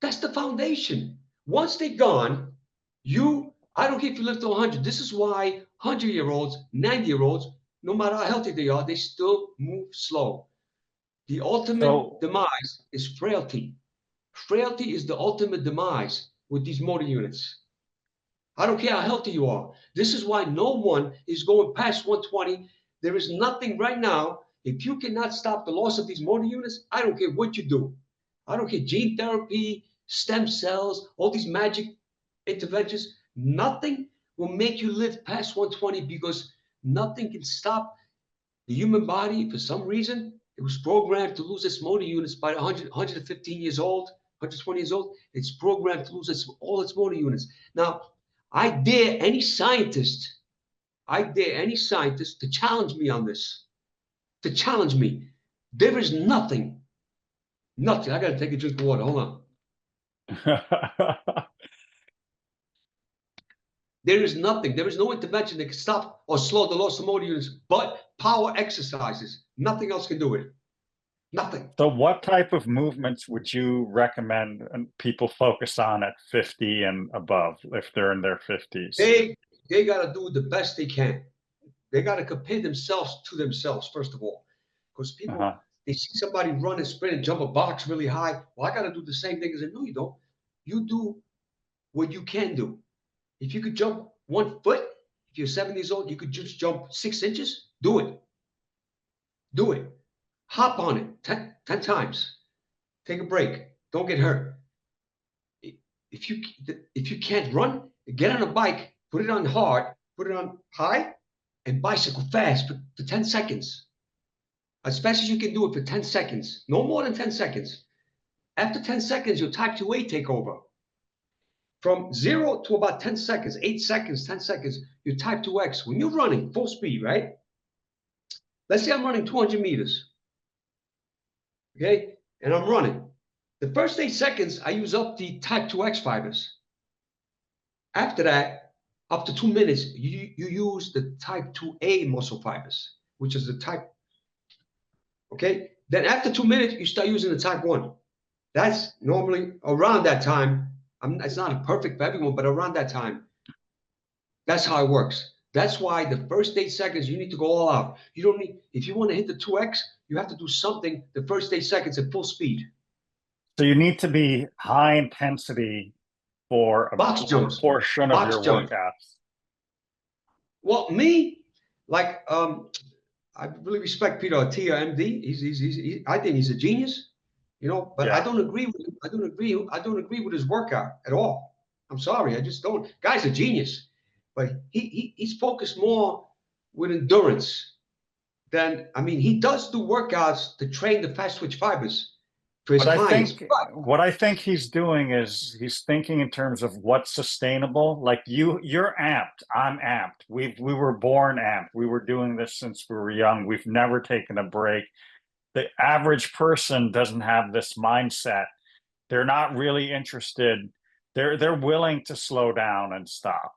That's the foundation. Once they're gone, I don't care if you live to 100. This is why 100-year-olds, 90-year-olds, no matter how healthy they are, they still move slow. The ultimate demise is frailty. Frailty is the ultimate demise with these motor units. I don't care how healthy you are. This is why no one is going past 120. There is nothing right now. If you cannot stop the loss of these motor units, I don't care what you do. I don't care, gene therapy, stem cells, all these magic interventions. Nothing will make you live past 120, because nothing can stop the human body. For some reason, it was programmed to lose its motor units by 115 years old, 120 years old. It's programmed to lose all its motor units. Now, I dare any scientist to challenge me on this, to challenge me. There is nothing. I got to take a drink of water. Hold on. There is nothing. There is no intervention that can stop or slow the loss of motor units but power exercises. Nothing else can do it. Nothing. So what type of movements would you recommend people focus on at 50 and above, if they're in their 50s? They got to do the best they can. They got to compare themselves to themselves, first of all. Because people, they see somebody run and sprint and jump a box really high. Well, I got to do the same thing as no, you don't. You do what you can do. If you could jump 1 foot, if you're 7 years old, you could just jump 6 inches. Do it. Do it. Hop on it 10 times. Take a break. Don't get hurt. If you can't run, get on a bike, put it on hard, put it on high, and bicycle fast for 10 seconds. As fast as you can do it for 10 seconds. No more than 10 seconds. After 10 seconds, your type 2A take over. From 0 to about 10 seconds, 8 seconds, 10 seconds, your type 2X. When you're running full speed, right? Let's say I'm running 200 meters. Okay? And I'm running. The first 8 seconds, I use up the type 2X fibers. After that, up to 2 minutes, you use the type 2A muscle fibers, which is the type. Okay? Then after 2 minutes, you start using the type 1. That's normally around that time. It's not perfect for everyone, but around that time. That's how it works. That's why the first 8 seconds, you need to go all out. You don't need, if you want to hit the 2X, you have to do something the first 8 seconds at full speed. So you need to be high intensity for a box jumps, portion of your workouts. Well, me, like, I really respect Peter Attia, MD. I think he's a genius, you know. But I don't agree with him. I don't agree with his workout at all. I'm sorry, I just don't. Guy's a genius, but he's focused more with endurance than, I mean, he does do workouts to train the fast twitch fibers. But I think what I think he's doing is he's thinking in terms of what's sustainable. Like you're amped. I'm amped. We were born amped. We were doing this since we were young. We've never taken a break. The average person doesn't have this mindset. They're not really interested. They're willing to slow down and stop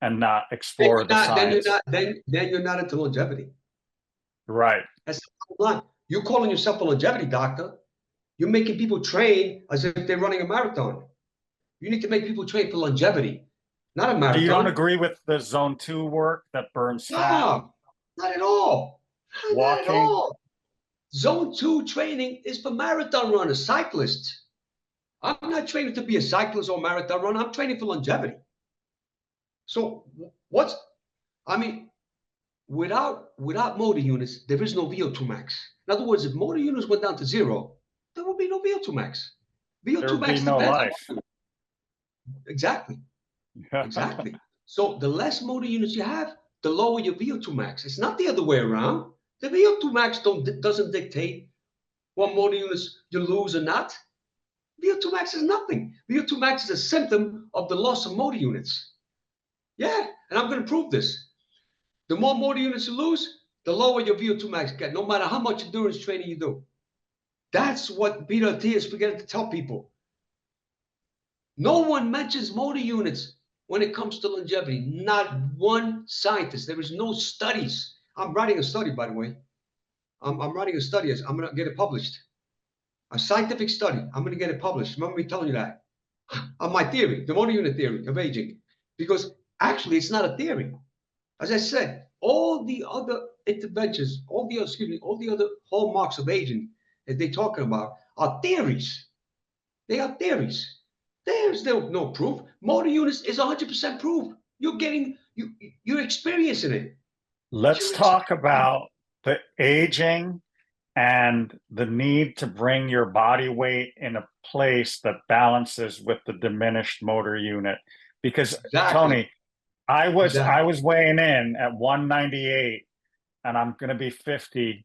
and not explore the science. Then you're not into longevity. Right. That's the bottom line. You're calling yourself a longevity doctor. You're making people train as if they're running a marathon. You need to make people train for longevity, not a marathon. So you don't agree with the zone 2 work that burns fat? No, not at all. Not at Walking? all. Zone 2 training is for marathon runners, cyclists. I'm not training to be a cyclist or marathon runner. I'm training for longevity. So I mean, without motor units, there is no VO2 max. In other words, if motor units went down to zero, there would be no VO2 max. There VO2 would max be no depends life. on exactly. Exactly. So the less motor units you have, the lower your VO2 max. It's not the other way around. The VO2 max doesn't dictate what motor units you lose or not. VO2 max is nothing. VO2 max is a symptom of the loss of motor units. Yeah, and I'm going to prove this. The more motor units you lose, the lower your VO2 max get, no matter how much endurance training you do. That's what Peter T is forgetting to tell people. No one mentions motor units when it comes to longevity. Not one scientist. There is no studies. I'm writing a study, by the way. I'm writing a study. I'm going to get it published. A scientific study. I'm going to get it published. Remember me telling you that. On my theory, the motor unit theory of aging. Because actually, it's not a theory. As I said, all the other interventions, all the other hallmarks of aging that they're talking about are theories. They are theories. There's no proof. Motor units is 100% proof. You're experiencing it. Let's talk about the aging and the need to bring your body weight in a place that balances with the diminished motor unit. Because exactly. Tony, I was weighing in at 198 and I'm going to be 50.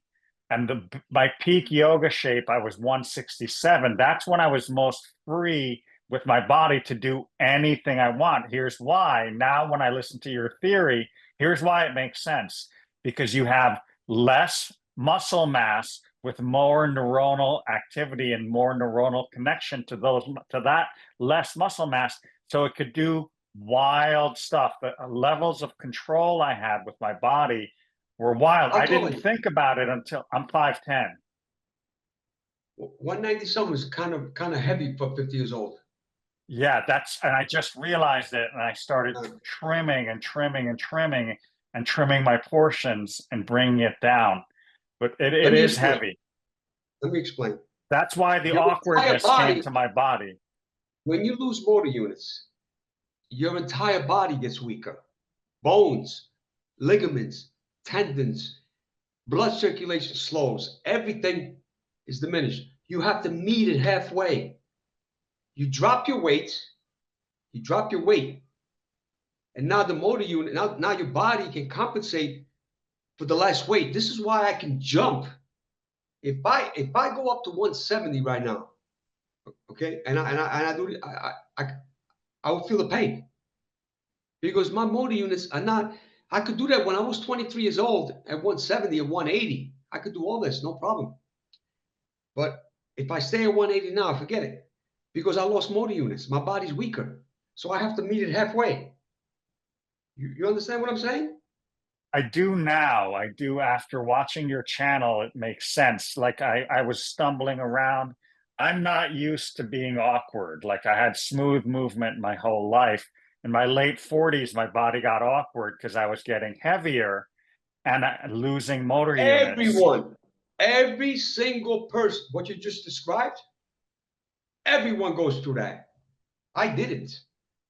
And my peak yoga shape, I was 167. That's when I was most free with my body to do anything I want. Here's why. Now, when I listen to your theory, here's why it makes sense. Because you have less muscle mass with more neuronal activity and more neuronal connection to that less muscle mass. So it could do wild stuff. The levels of control I had with my body were wild. I didn't think about it until I'm 5'10". 190 something is kind of heavy for 50 years old. Yeah, and I just realized it, and I started trimming and trimming and trimming and trimming my portions and bringing it down. But it is heavy. Let me explain. That's why the awkwardness came to my body. When you lose motor units, your entire body gets weaker. Bones, ligaments, tendons, blood circulation slows. Everything is diminished. You have to meet it halfway. You drop your weight, and now the motor unit, now your body can compensate for the less weight. This is why I can jump. If I go up to 170 right now, okay, and I will feel the pain because my motor units are not. I could do that when I was 23 years old at 170 or 180. I could do all this, no problem. But if I stay at 180 now, forget it. Because I lost motor units. My body's weaker. So I have to meet it halfway. You understand what I'm saying? I do now. I do after watching your channel. It makes sense. Like I was stumbling around. I'm not used to being awkward. Like I had smooth movement my whole life. In my late 40s, my body got awkward because I was getting heavier and losing motor units. Every single person, what you just described, everyone goes through that. I didn't.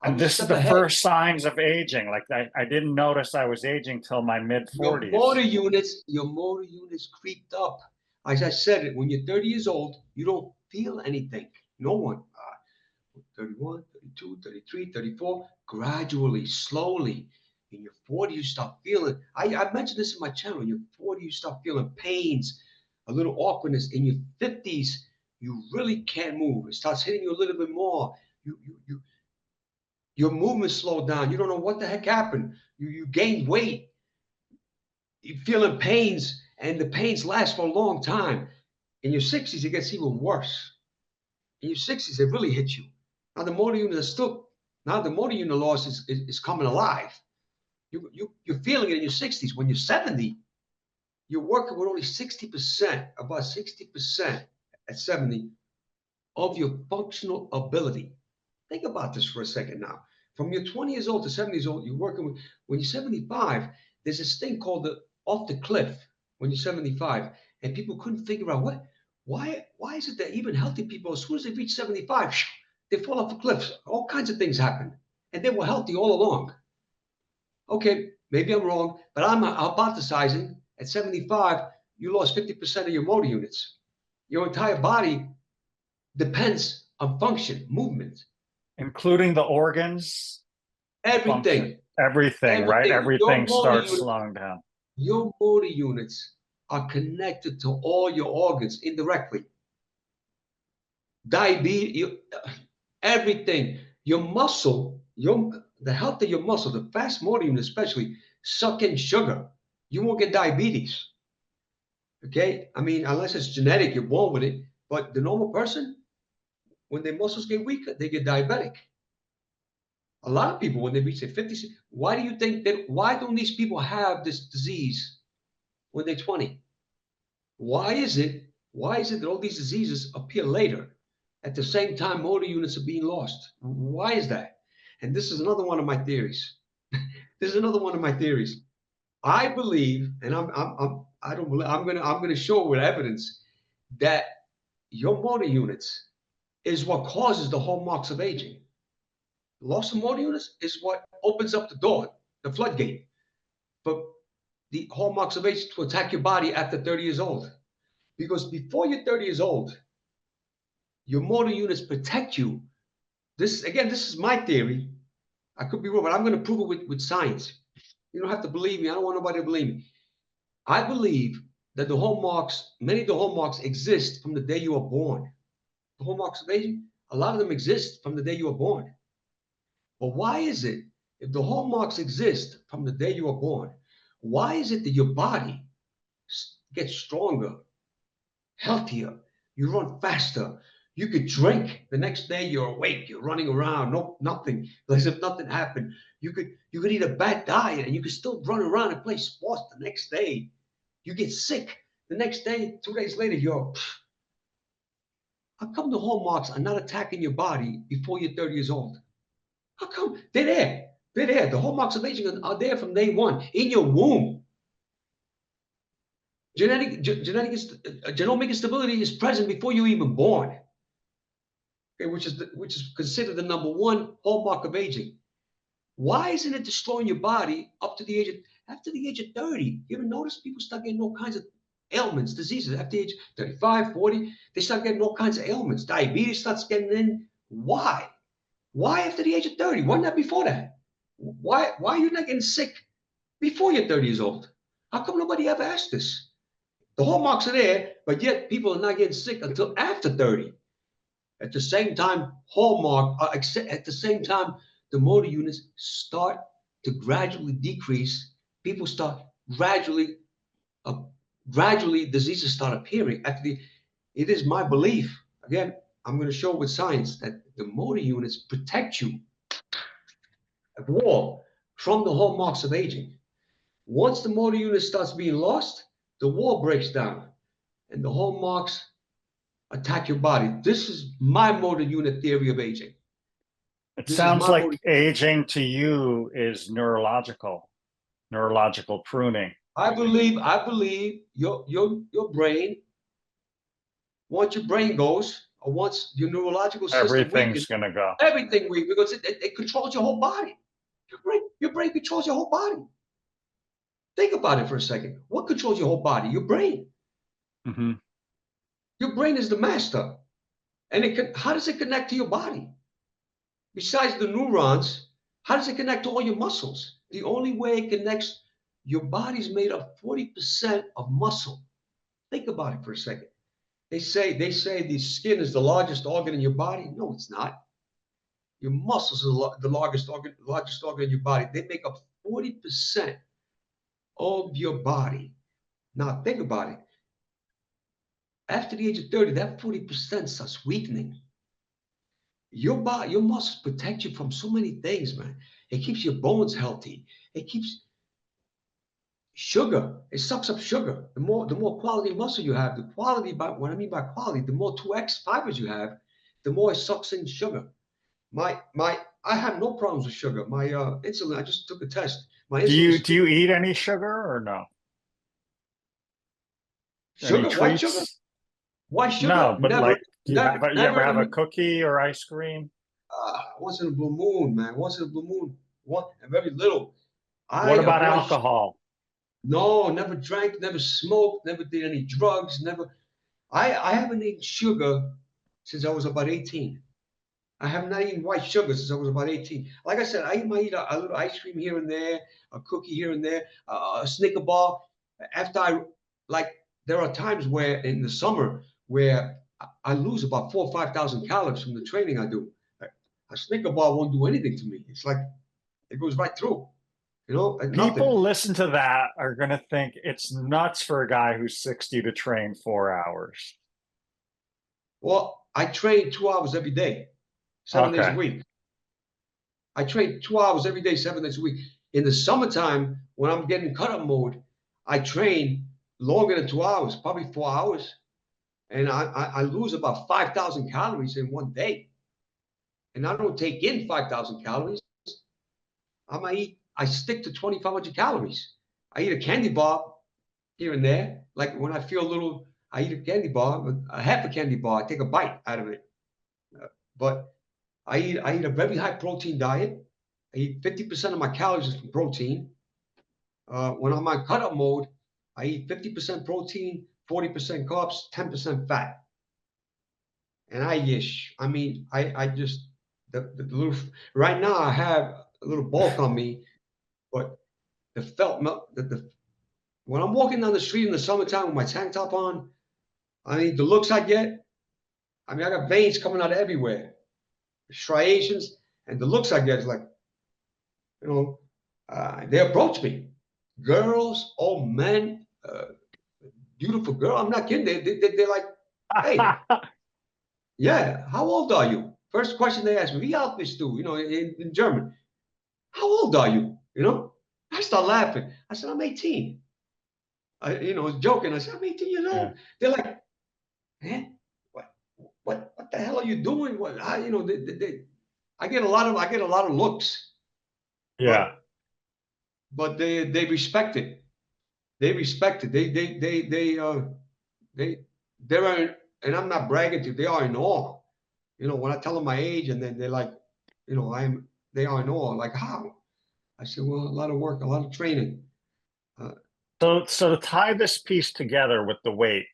And this is the first signs of aging. Like I didn't notice I was aging till my mid-40s. Your motor units creeped up. As I said, when you're 30 years old, you don't feel anything. No one. 31, 32, 33, 34, gradually, slowly. In your 40s, you start feeling, I mentioned this in my channel, in your 40s, you start feeling pains, a little awkwardness. In your 50s, you really can't move. It starts hitting you a little bit more. Your movement slowed down. You don't know what the heck happened. You gained weight. You're feeling pains, and the pains last for a long time. In your 60s, it gets even worse. In your 60s, it really hits you. Now the motor unit loss is coming alive. You're feeling it in your 60s. When you're 70, you're working with only 60%, about 60% at 70 of your functional ability. Think about this for a second now. From your 20 years old to 70 years old, you're working with, when you're 75, there's this thing called the off the cliff when you're 75. And people couldn't figure out why is it that even healthy people, as soon as they reach 75, they fall off the cliffs. All kinds of things happen. And they were healthy all along. Okay, maybe I'm wrong, but I'm hypothesizing at 75, you lost 50% of your motor units. Your entire body depends on function, movement, including the organs, everything, function, everything, right? everything. Your Everything motor starts units, slowing down. your motor units are connected to all your organs indirectly. Diabetes, everything. Your muscle, the health of your muscle, the fast motor unit especially, suck in sugar. You won't get diabetes. Okay? I mean, unless it's genetic, you're born with it. But the normal person, when their muscles get weaker, they get diabetic. A lot of people, when they reach their 50s, why do you think that, why don't these people have this disease when they're 20? Why is it that all these diseases appear later at the same time motor units are being lost? Why is that? And this is another one of my theories. This is another one of my theories. I believe, and I don't believe, I'm gonna show with evidence that your motor units is what causes the hallmarks of aging. Loss of motor units is what opens up the door, the floodgate, for the hallmarks of age to attack your body after 30 years old. Because before you're 30 years old, your motor units protect you. This is my theory. I could be wrong, but I'm going to prove it with science. You don't have to believe me. I don't want nobody to believe me. I believe that many of the hallmarks exist from the day you were born. The hallmarks of aging, a lot of them exist from the day you were born. But why is it, if the hallmarks exist from the day you were born, why is it that your body gets stronger, healthier, you run faster, you could drink the next day, you're awake, you're running around, nothing, as if nothing happened. You could eat a bad diet and you could still run around and play sports the next day. You get sick the next day, 2 days later, how come the hallmarks are not attacking your body before you're 30 years old? How come? They're there. They're there. The hallmarks of aging are there from day one in your womb. Genomic instability is present before you're even born. Okay, which is considered the number one hallmark of aging. Why isn't it destroying your body after the age of 30? You ever notice people start getting all kinds of ailments, diseases after the age of 35, 40? They start getting all kinds of ailments. Diabetes starts getting in. Why? Why after the age of 30? Why not before that? Why are you not getting sick before you're 30 years old? How come nobody ever asked this? The hallmarks are there, but yet people are not getting sick until after 30. At the same time, at the same time, the motor units start to gradually decrease. People start gradually diseases start appearing. It is my belief, again, I'm going to show with science, that the motor units protect you at war from the hallmarks of aging. Once the motor unit starts being lost, the wall breaks down and the hallmarks attack your body. This is my motor unit theory of aging. It sounds like aging to you is neurological pruning. I believe your brain, once your brain goes, or once your neurological system Everything's weakens, gonna go. everything weakens because it controls your whole body. Your brain controls your whole body. Think about it for a second. What controls your whole body? Your brain. Mm-hmm. Your brain is the master. And how does it connect to your body? Besides the neurons, how does it connect to all your muscles? The only way it connects, your body's made up 40% of muscle. Think about it for a second. They say the skin is the largest organ in your body. No, it's not. Your muscles are the largest organ in your body. They make up 40% of your body. Now think about it. After the age of 30, that 40% starts weakening. Your muscles protect you from so many things, man. It keeps your bones healthy. It keeps sugar. It sucks up sugar. The more quality muscle you have, what I mean by quality, the more 2x fibers you have, the more it sucks in sugar. I have no problems with sugar. My insulin, I just took a test. My Do insulin you eat any sugar or no? Any sugar, white sugar, treats? white No, sugar, but never, like, do you never, have you never ever have a in cookie or ice cream? once in a blue moon, man. Once in a blue moon. One very little. I What about avoid alcohol? no, never drank, never smoked, never did any drugs, never. I haven't eaten sugar since I was about 18. I have not eaten white sugar since I was about 18. Like I said, I might eat a little ice cream here and there, a cookie here and there, a Snicker bar. After like, there are times where in the summer where I lose about 4,000 or 5,000 calories from the training I do. A Snicker bar won't do anything to me. It's like it goes right through, nothing. People listen to that are going to think it's nuts for a guy who's 60 to train 4 hours. Well, I train 2 hours every day, 7 days a Okay. week. I train 2 hours every day, 7 days a week. In the summertime, when I'm getting cut up mode, I train longer than 2 hours, probably 4 hours. And I lose about 5,000 calories in one day. And I don't take in 5,000 calories. I stick to 2,500 calories. I eat a candy bar here and there. Like when I feel a little, I eat a candy bar, a half a candy bar, I take a bite out of it. But I eat a very high protein diet. I eat 50% of my calories from protein. When I'm on cut up mode, I eat 50% protein, 40% carbs, 10% fat. And I just, the little, right now I have a little bulk on me, but the felt, when I'm walking down the street in the summertime with my tank top on, the looks I get, I got veins coming out of everywhere, striations, and the looks I get is like, they approach me, girls, old men, beautiful girl. I'm not kidding. They're like, hey, yeah, how old are you? First question they ask me, wie alt bist du? In German. How old are you? I start laughing. I said, I'm 18. Joking. I said, I'm 18 years Yeah. old. They're like, man, what the hell are you doing? I get a lot of looks, Yeah. but they respect it. They respect it. They're in, and I'm not bragging to you, they are in awe. When I tell them my age, and then they're like, they are in awe. Like, how? I said, well, a lot of work, a lot of training. So to tie this piece together with the weight,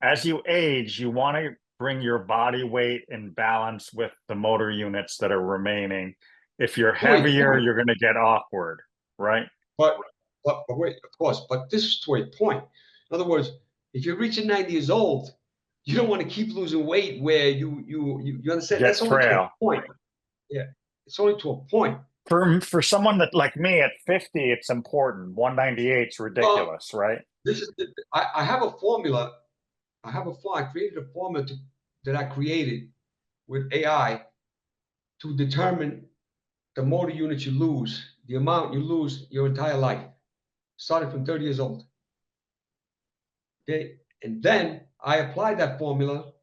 as you age, you want to bring your body weight in balance with the motor units that are remaining. If you're To a heavier, point, you're going to get awkward, right? but wait, of course, but this is to a point. In other words, if you're reaching 90 years old, you don't want to keep losing weight where you understand. Get That's only to a frail. point. Yeah, it's only to a point. For someone that like me at 50, it's important. 198 is Well, ridiculous, right? this is I have a formula. I created a formula that I created with AI to determine the motor units you lose, the amount you lose your entire life, starting from 30 years old. Okay, and then I applied that formula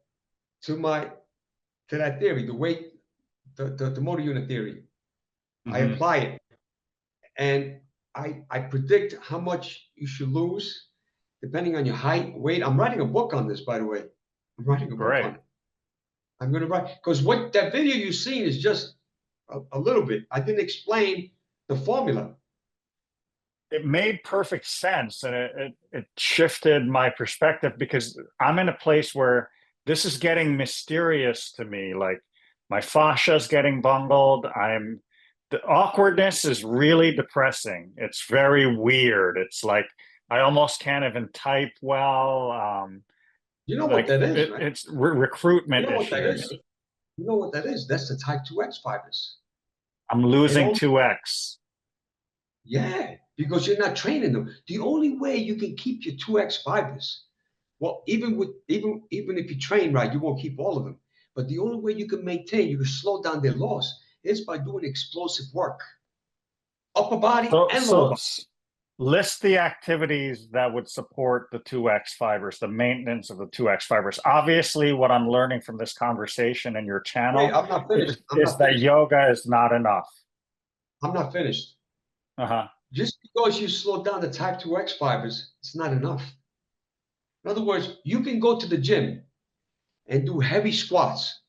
to that theory, the weight, the motor unit theory. I Mm-hmm. apply it, and I predict how much you should lose depending on your height, weight. I'm writing a book on this, by the way. I'm writing a book Great. on it. I'm going to write, because what that video you've seen is just a little bit. I didn't explain the formula. It made perfect sense, and it shifted my perspective because I'm in a place where this is getting mysterious to me. Like my fascia is getting bungled. The awkwardness is really depressing. It's very weird. It's like I almost can't even type well. You know what Like that is, right? it's You recruitment know what that issues. is. You know what that is. That's the type 2X fibers. I'm It losing only, 2x. yeah, because you're not training them. The only way you can keep your 2X fibers, well, even if you train right, you won't keep all of them. But the only way you can slow down their loss is by doing explosive work, upper body So and lower so body. List the activities that would support the 2X fibers, the maintenance of the 2X fibers. Obviously, what I'm learning from this conversation and your channel Wait, I'm not finished. is that yoga is not enough. I'm not finished. Uh-huh. Just because you slow down the type 2X fibers, it's not enough. In other words, you can go to the gym and do heavy squats,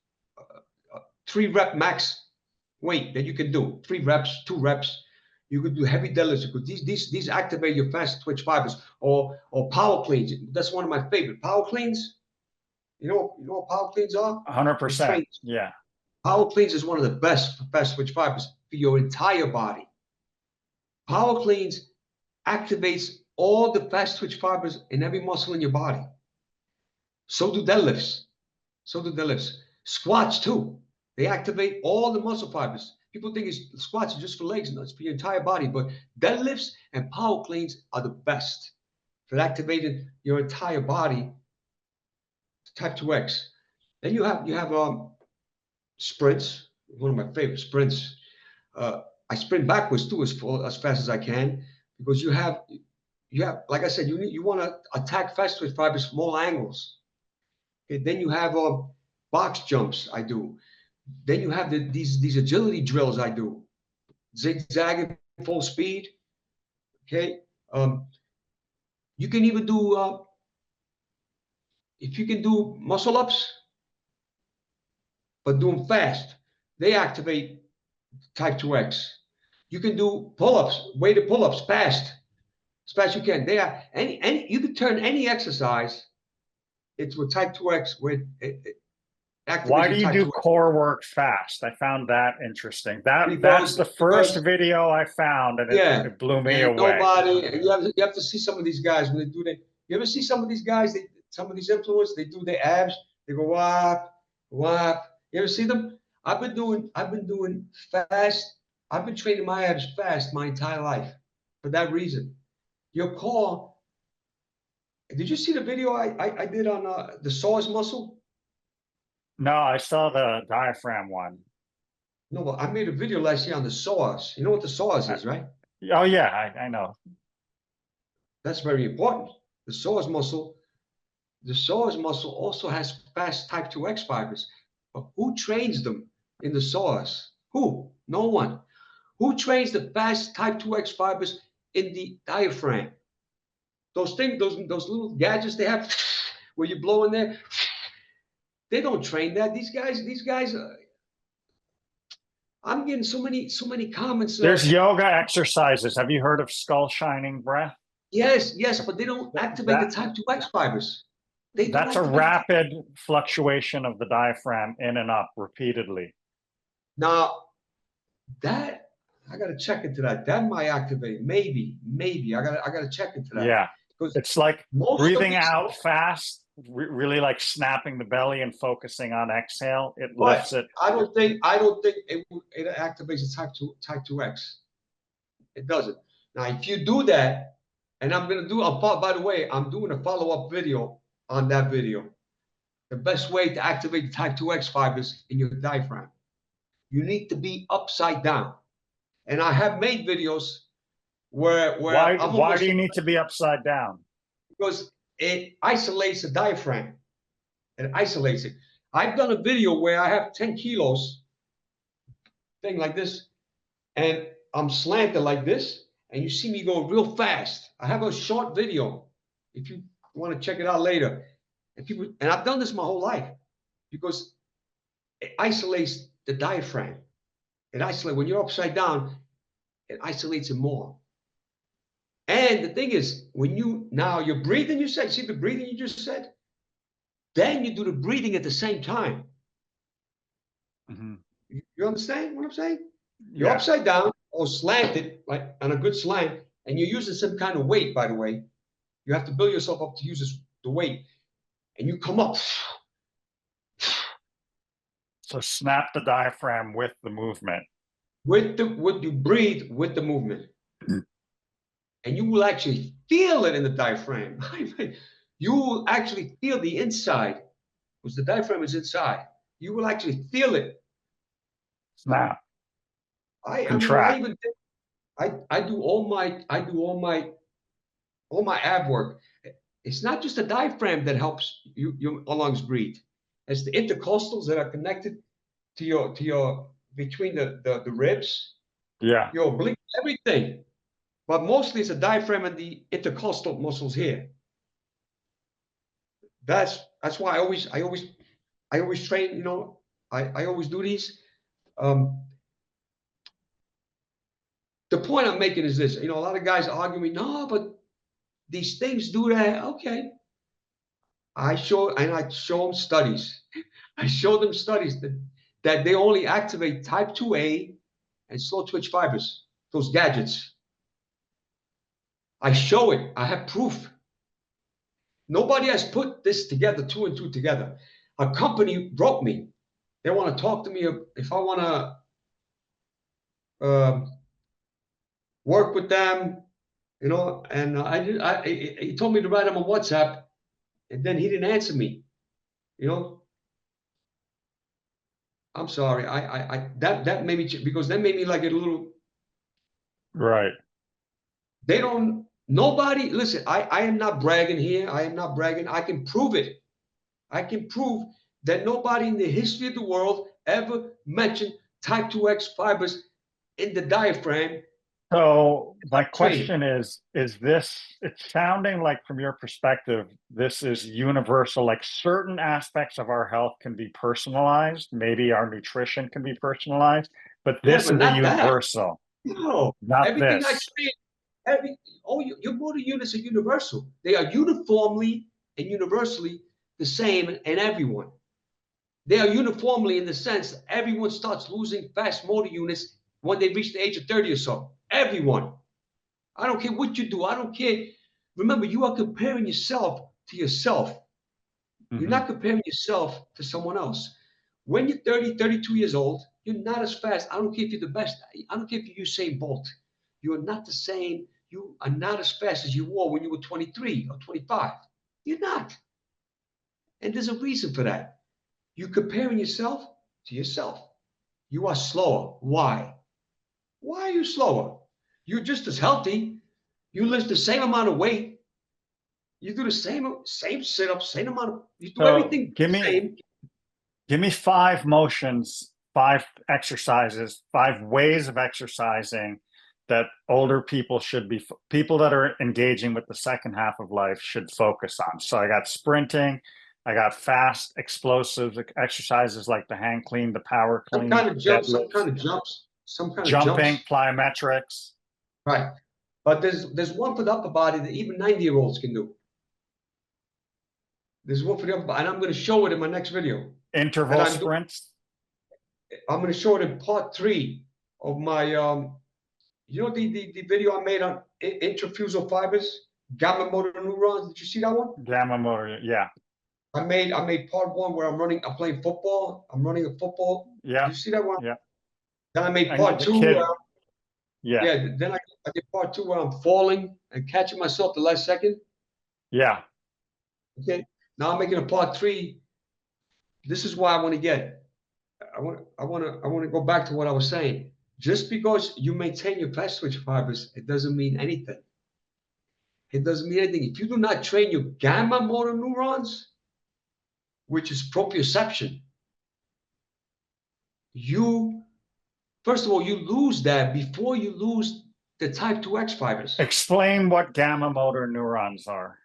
3 rep max weight that you can do, 3 reps, 2 reps. You could do heavy deadlifts because these activate your fast twitch fibers, or power cleans. That's one of my favorite power cleans. You know what power cleans are? 100%. Yeah. Power cleans is one of the best for fast twitch fibers for your entire body. Power cleans activates all the fast twitch fibers in every muscle in your body. So do deadlifts. So do deadlifts. Squats too. They activate all the muscle fibers. People think squats are just for legs. No, it's for your entire body. But deadlifts and power cleans are the best for activating your entire body. Type 2X. Then you have sprints. One of my favorite sprints. I sprint backwards too as fast as I can, because you have like I said, you want to attack fast twitch fibers from all angles. Okay, then you have box jumps I do. Then you have these agility drills I do, zigzagging full speed. Okay, you can even do if you can do muscle ups, but do them fast. They activate type 2X. You can do pull-ups, weighted pull-ups fast, as fast as you can. They are any you can turn any exercise into a type 2X with Why do you do core work fast? I found that interesting. That's the first video I found, and it blew me away. Nobody, you have to see some of these guys when they do that. You ever see some of these guys? Some of these influencers, they do their abs. They go whap, whap. You ever see them? I've been doing fast. I've been training my abs fast my entire life for that reason. Your core. Did you see the video I did on the psoas muscle? No, I saw the diaphragm one. No, but I made a video last year on the psoas. You know what the psoas is, right? Oh yeah, I know. That's very important. The psoas muscle also has fast type 2X fibers. But who trains them in the psoas? Who? No one. Who trains the fast type 2X fibers in the diaphragm? Those things, those little gadgets they have where you blow in there, they don't train that. These guys. I'm getting so many comments. There's yoga exercises. Have you heard of skull shining breath? Yes, but they don't activate the type 2X fibers. That's a rapid fluctuation of the diaphragm in and up repeatedly. Now, that I got to check into that. That might activate. Maybe. I got to check into that. Yeah, it's like breathing out fast, really like snapping the belly and focusing on exhale. It lifts it. I don't think it activates the type 2X. It doesn't. Now, if you do that, and I'm gonna do by the way, I'm doing a follow-up video on that video. The best way to activate the type 2X fibers in your diaphragm. You need to be upside down. And I have made videos where why do you need to be upside down? Because it isolates the diaphragm. It isolates it. I've done a video where I have 10 kilos, thing like this, and I'm slanted like this, and you see me go real fast. I have a short video if you want to check it out later. And I've done this my whole life because it isolates the diaphragm. It isolates when you're upside down, it isolates it more. And the thing is, when you're breathing, you said, see the breathing you just said? Then you do the breathing at the same time. Mm-hmm. You understand what I'm saying? You're upside down or slanted, like on a good slant, and you're using some kind of weight, by the way. You have to build yourself up to use the weight. And you come up. So snap the diaphragm with the movement. With you breathe with the movement. Mm-hmm. And you will actually feel it in the diaphragm. You will actually feel the inside, because the diaphragm is inside. You will actually feel it. Snap. I do all my all my ab work, it's not just the diaphragm that helps your lungs breathe. It's the intercostals that are connected to your between the ribs, Yeah. your oblique, everything. But mostly it's the diaphragm and the intercostal muscles here. That's why I always train, you know, I always do these. The point I'm making is this, you know, a lot of guys argue me, no, but these things do that. Okay. I show them studies. I show them studies that they only activate type 2A and slow twitch fibers, those gadgets. I show it. I have proof. Nobody has put this together, two and two together. A company wrote me. They want to talk to me if I want to work with them, you know. And he told me to write him on WhatsApp, and then he didn't answer me. You know, I'm sorry. That made me, because that made me like a little. Right. They don't. Nobody. Listen. I am not bragging here. I am not bragging. I can prove it. I can prove that nobody in the history of the world ever mentioned type 2X fibers in the diaphragm. So my Training. question is this, it's sounding like from your perspective, this is universal, like certain aspects of our health can be personalized. Maybe our nutrition can be personalized, but Yeah, this but is a not that. universal, No. not Everything I this. train, your motor units are universal. They are uniformly and universally the same in everyone. They are uniformly in the sense that everyone starts losing fast motor units when they reach the age of 30 or so. Everyone. I don't care what you do. I don't care. Remember, you are comparing yourself to yourself. You're Mm-hmm. not comparing yourself to someone else. When you're 30, 32 years old, you're not as fast. I don't care if you're the best. I don't care if you're Usain Bolt. You are not the same. You are not as fast as you were when you were 23 or 25. You're not. And there's a reason for that. You're comparing yourself to yourself. You are slower. Why? Why are you slower? You're just as healthy. You lift the same amount of weight. You do the same sit-ups, same amount of, you do So everything the same. give me 5 motions, 5 exercises, 5 ways of exercising that older people should be, people that are engaging with the second half of life should focus on. So I got sprinting, I got fast, explosive exercises like the hang clean, the power Some clean, kind of jumps, some deadlifts, kind of jumps, some kind of jumping, jumps. plyometrics. Right. But there's one for the upper body that even 90-year-olds can do. There's one for the upper body, and I'm going to show it in my next video. Interval sprints. I'm going to show it in part 3 of my you know the video I made on intrafusal fibers, gamma motor neurons. Did you see that one? Gamma motor, yeah. I made part 1 where I'm playing football. I'm running a football. Yeah. Did you see that one? Yeah. Then I made And part the 2 kid, where yeah. then I did part 2 where I'm falling and catching myself the last second. Yeah. Okay. Now I'm making a part 3. This is why I want to go back to what I was saying. Just because you maintain your fast twitch fibers, it doesn't mean anything. It doesn't mean anything. If you do not train your gamma motor neurons, which is proprioception, you, first of all, you lose that before you lose the type 2X fibers. Explain what gamma motor neurons are.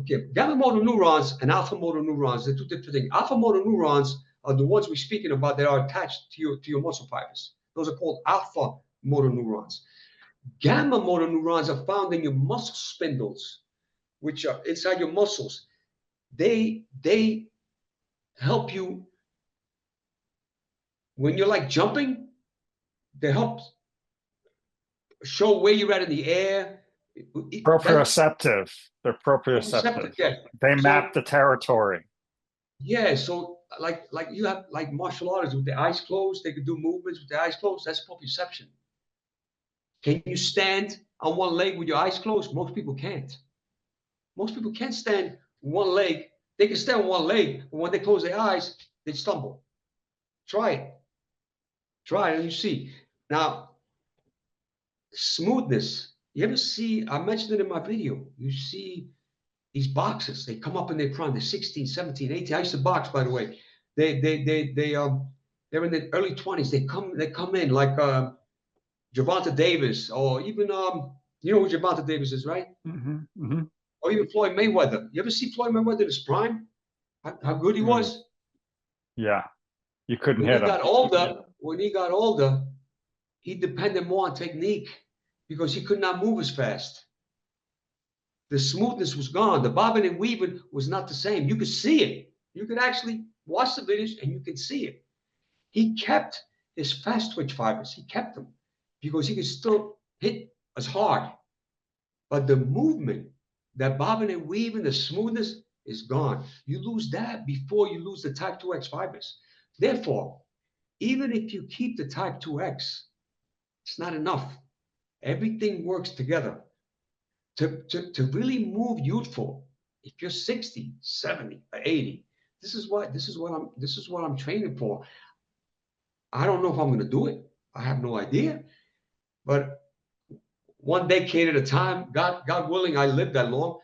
Okay, gamma motor neurons and alpha motor neurons, they're two different things. Alpha motor neurons are the ones we're speaking about that are attached to your muscle fibers. Those are called alpha motor neurons. Gamma motor neurons are found in your muscle spindles, which are inside your muscles. They help you when you're like jumping. They help show where you're at in the air. Proprioceptive. They're proprioceptive. Yeah. They map the territory. Yeah, so like you have like martial artists with their eyes closed, they can do movements with their eyes closed. That's proprioception. Can you stand on one leg with your eyes closed? Most people can't. Most people can't stand one leg. They can stand on one leg, but when they close their eyes, they stumble. Try it. Try it and you see. Now, smoothness. You ever see, I mentioned it in my video, you see these boxers, they come up in their prime, they're 16, 17, 18. I used to box, by the way. They're in the early 20s. They come in like Gervonta Davis, or even you know who Gervonta Davis is, right? Or even Floyd Mayweather. You ever see Floyd Mayweather in his prime? How good he was? Yeah. You couldn't When hit he him. got older, he depended more on technique because he could not move as fast. The smoothness was gone. The bobbing and weaving was not the same. You could see it. You could actually watch the videos and you could see it. He kept his fast twitch fibers. He kept them because he could still hit as hard. But the movement, that bobbing and weaving, the smoothness is gone. You lose that before you lose the type 2X fibers. Therefore, even if you keep the type 2X, it's not enough. Everything works together. To really move youthful, if you're 60, 70, 80, this is what I'm training for. I don't know if I'm going to do it. I have no idea. But one decade at a time, God willing, I live that long.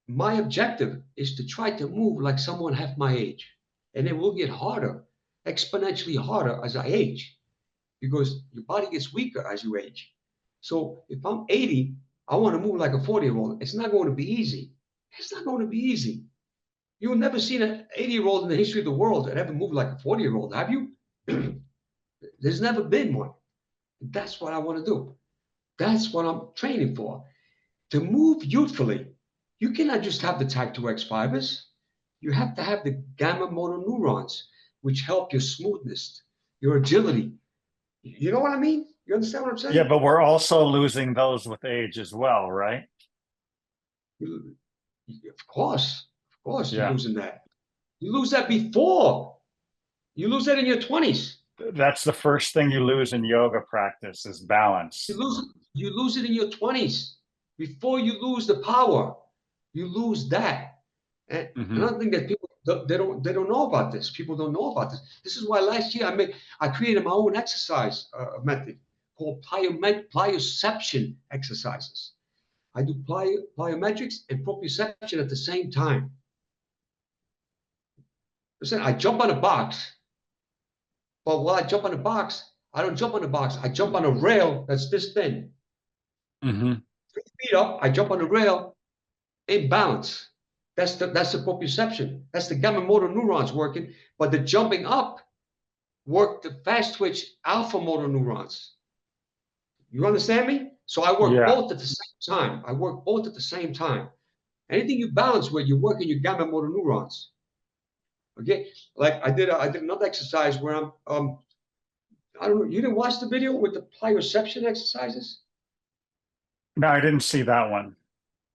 My objective is to try to move like someone half my age. And it will get harder, exponentially harder as I age, because your body gets weaker as you age. So if I'm 80, I want to move like a 40-year-old. It's not going to be easy. It's not going to be easy. You've never seen an 80-year-old in the history of the world that ever moved like a 40-year-old, have you? There's never been one. That's what I want to do. That's what I'm training for. To move youthfully, you cannot just have the type 2X fibers. You have to have the gamma motor neurons, which help your smoothness, your agility. You know what I mean? You understand what I'm saying? Yeah, but we're also losing those with age as well, right? Of course, you're Yeah. losing that. You lose that before. You lose that in your 20s. That's the first thing you lose in yoga practice is balance. You lose it in your 20s. Before you lose the power, you lose that. And another thing that people they don't know about this. People don't know about this. This is why last year I created my own exercise method called plyoception exercises. I do plyometrics and proprioception at the same time. Listen, I jump on a box, but while I jump on a box, I don't jump on a box. I jump on a rail that's this thin. 3 feet up, I jump on the rail in balance. That's the proprioception. That's the gamma motor neurons working. But the jumping up work the fast twitch alpha motor neurons. You understand me? So I work both at the same time. I work both at the same time. Anything you balance with, you're working your gamma motor neurons. Okay, like I did another exercise where I'm I don't know. You didn't watch the video with the plyoception exercises? No, I didn't see that one.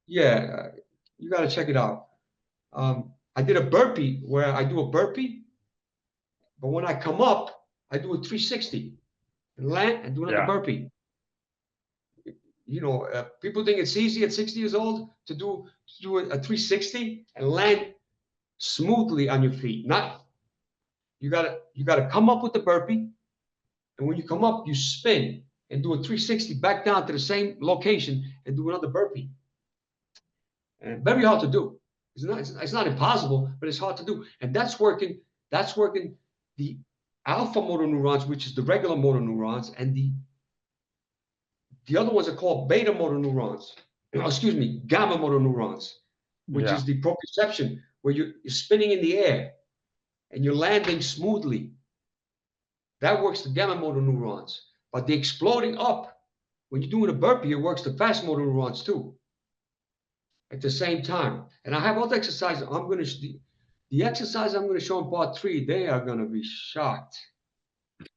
Yeah, you got to check it out. I did a burpee where I do a burpee, but when I come up, I do a 360 and land and do another burpee. You know, people think it's easy at 60 years old to do a 360 and land smoothly on your feet. Not you gotta come up with the burpee, and when you come up, you spin and do a 360 back down to the same location and do another burpee. And very hard to do. It's not impossible, but it's hard to do. And that's working the alpha motor neurons, which is the regular motor neurons, and the other ones are called beta motor neurons. Excuse me, gamma motor neurons, which is the proprioception, where you're spinning in the air and you're landing smoothly. That works the gamma motor neurons. But the exploding up, when you're doing a burpee, it works the fast motor neurons too at the same time. And I have other exercises. The exercise I'm going to show in part 3, they are going to be shocked.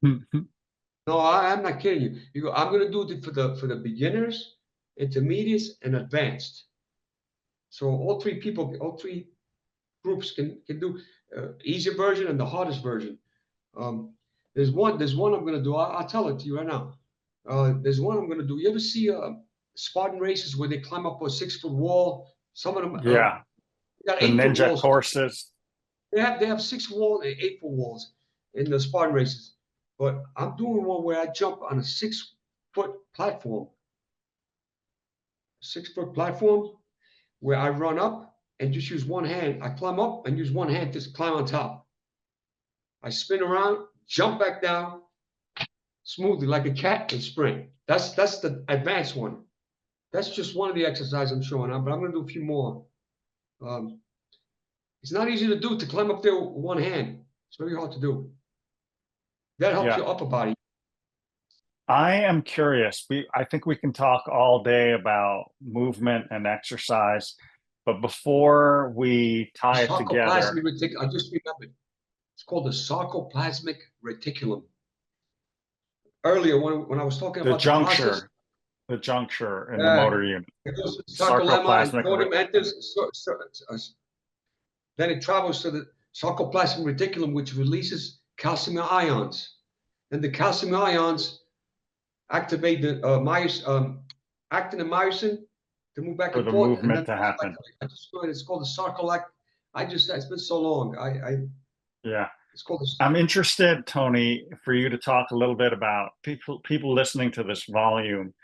No, I'm not kidding you. I'm going to do it for the beginners, intermediates, and advanced. So all three groups can do easier version and the hardest version. There's one I'm going to do. I'll tell it to you right now. There's one I'm going to do. You ever see Spartan races where they climb up a 6-foot wall? Some of them, got the 8-foot ninja walls. courses. They have 6 wall and 8-foot walls in the Spartan races. But I'm doing one where I jump on a 6-foot platform 6-foot platform where I run up and just use one hand. I climb up and use one hand to climb on top. I spin around, jump back down smoothly like a cat and sprint. That's the advanced one. That's just one of the exercises I'm showing up, but I'm going to do a few more. It's not easy to do to climb up there with one hand. It's very hard to do. That helps your upper body. I am curious. I think we can talk all day about movement and exercise, but before we tie it together, I just remembered. It's called the sarcoplasmic reticulum. Earlier, when I was talking about the juncture in the motor unit. Sarcoplasmic enters, then it travels to the sarcoplasmic reticulum, which releases calcium ions. Then the calcium ions activate the actin and myosin to move back and forth. For the movement to happen. It's called the sarcolac. It's been so long. Yeah. It's called I'm interested, Tony, for you to talk a little bit about people listening to this volume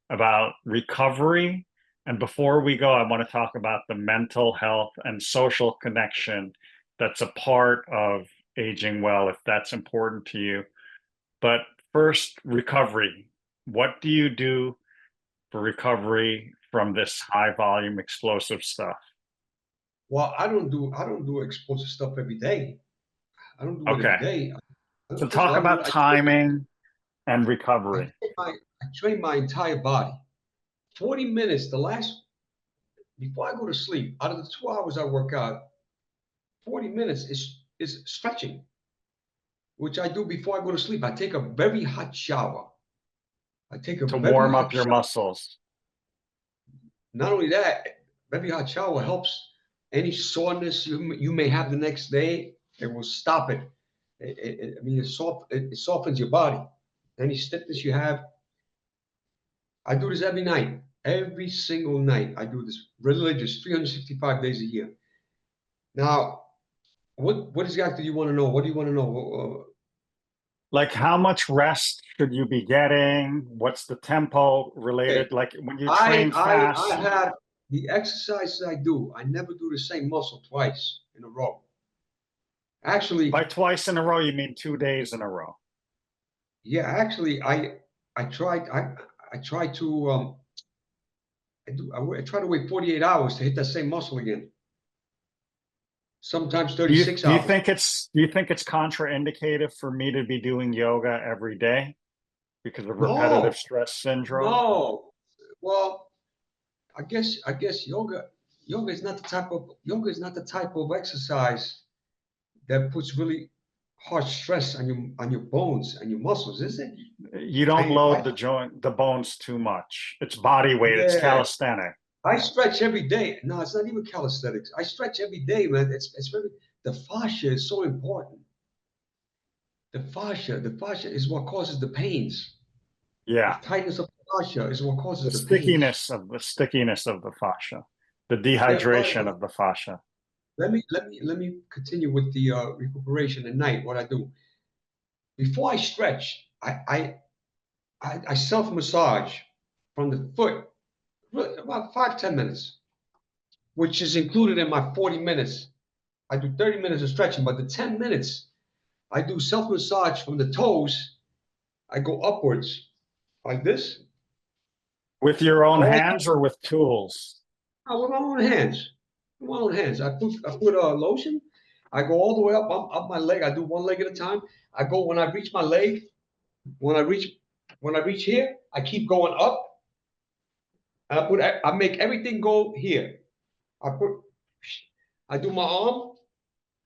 about recovery. And before we go, I want to talk about the mental health and social connection that's a part of aging well, if that's important to you. But first, recovery. What do you do for recovery from this high volume explosive stuff? Well, I don't do explosive stuff every day. I don't do it every day. So talk about timing and recovery. I train my entire body. 40 minutes, before I go to sleep, out of the 2 hours I work out, 40 minutes is stretching, which I do before I go to sleep. I take a very hot shower. To warm up your muscles. Not only that, very hot shower helps any soreness you may have the next day. It will stop it. It softens your body. Any stiffness you have. I do this every night. Every single night I do this. Religious, 365 days a year. Now, what exactly do you want to know? What do you want to know? Like how much rest should you be getting? What's the tempo related? Okay. Like when you train fast. I have the exercises I do. I never do the same muscle twice in a row. Actually, by twice in a row, you mean 2 days in a row? Yeah, actually, I try to wait 48 hours to hit that same muscle again. Sometimes 36 hours. Do you think it's contraindicated for me to be doing yoga every day because of repetitive stress syndrome? No. Well, I guess yoga is not the type of exercise that puts really harsh stress on your bones and your muscles, is it? You don't load the bones too much. It's body weight. Yeah. It's calisthenic. I stretch every day. No, it's not even calisthenics. I stretch every day, man. It's really, the fascia is so important. The fascia is what causes the pains. Yeah. The tightness of the fascia is what causes the stickiness pains. The stickiness of the fascia, the dehydration of the fascia. Let me continue with the recuperation at night. What I do before I stretch, I self-massage from the foot, about 5-10 minutes, which is included in my 40 minutes. I do 30 minutes of stretching, but the 10 minutes I do self-massage from the toes. I go upwards like this. With your own hands or with tools? With my own hands. With my own hands. I put lotion. I go all the way up my leg. I do one leg at a time. I go when I reach my leg. When I reach here, I keep going up. And I make everything go here. I do my arm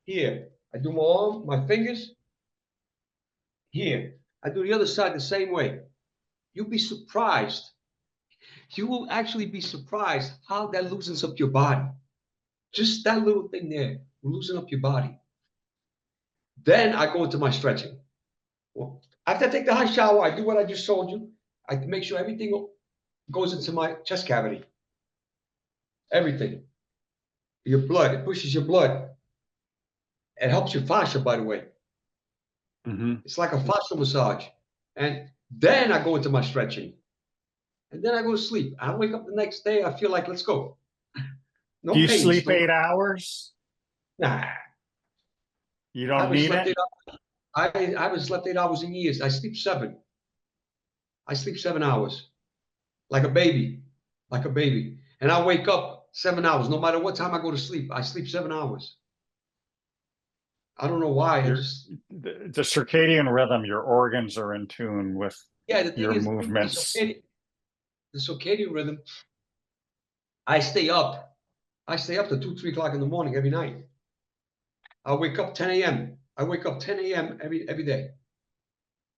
here. I do my arm, my fingers here. I do the other side the same way. You'll be surprised. You will actually be surprised how that loosens up your body. Just that little thing there will loosen up your body. Then I go into my stretching. Well, after I take the hot shower, I do what I just told you. I make sure everything goes into my chest cavity. Everything. Your blood, it pushes your blood. It helps your fascia, by the way. Mm-hmm. It's like a fascial massage. And then I go into my stretching. and then I go to sleep. I wake up the next day, I feel like, let's go. Do No you pain, sleep still. 8 hours? Nah, You I don't haven't need slept it? 8 hours. I haven't slept 8 hours in years. I sleep 7. I sleep 7 hours, like a baby, like a baby. And I wake up 7 hours. No matter what time I go to sleep, I sleep 7 hours. I don't know why. I Your just the circadian rhythm, your organs are in tune with yeah. The thing your is, movements. the circadian rhythm. I stay up. I stay up to 2, 3 o'clock in the morning every night. I wake up 10 a.m. I wake up 10 a.m. every day.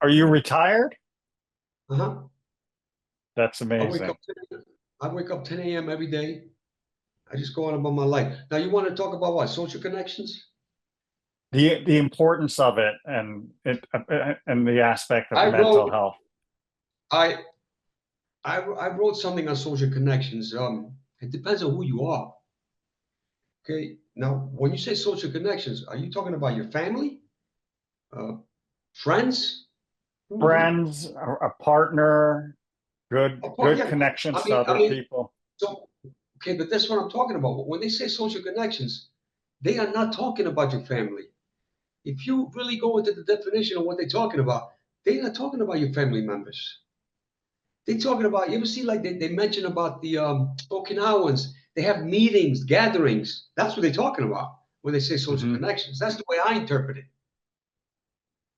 Are you retired? Uh-huh. That's I wake amazing. up 10, I wake up 10 a.m. every day. I just go on about my life. Now you want to talk about what? Social connections? The importance of it and the aspect of I mental wrote health. I I wrote something on social connections. It depends on who you are. Okay. Now, when you say social connections, are you talking about your family, uh, friends? Friends, a partner, good Yeah. connections to other people. So okay, but that's what I'm talking about. When they say social connections, they are not talking about your family. If you really go into the definition of what they're talking about, they're not talking about your family members. They're talking about, you ever see like they mention about the Okinawans, they have meetings, gatherings. That's what they're talking about when they say social Mhm. connections. That's the way I interpret it.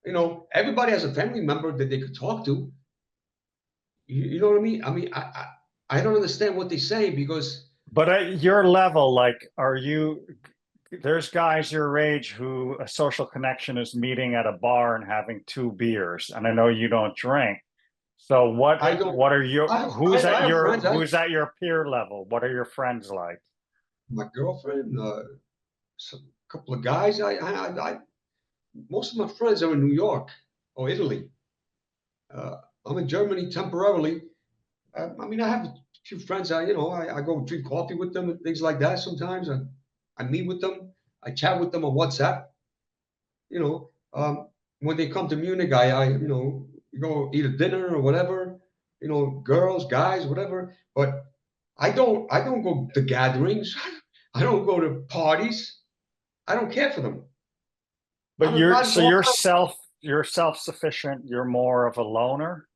You know, everybody has a family member that they could talk to. You know what I mean? I don't understand what they're saying because But at your level, like, there's guys your age who a social connection is meeting at a bar and having 2 beers. And I know you don't drink. So I don't. what are your, I have friends. who's at your peer level? What are your friends like? My girlfriend, some couple of guys. Most of my friends are in New York or Italy. I'm in Germany temporarily. I have a few friends. I go drink coffee with them and things like that. Sometimes I meet with them. I chat with them on WhatsApp. You know, when they come to Munich, go eat a dinner or whatever. You know, girls, guys, whatever. But I don't go to gatherings. I don't go to parties. I don't care for them. But I'm invited to all kinds. you're self-sufficient. You're more of a loner.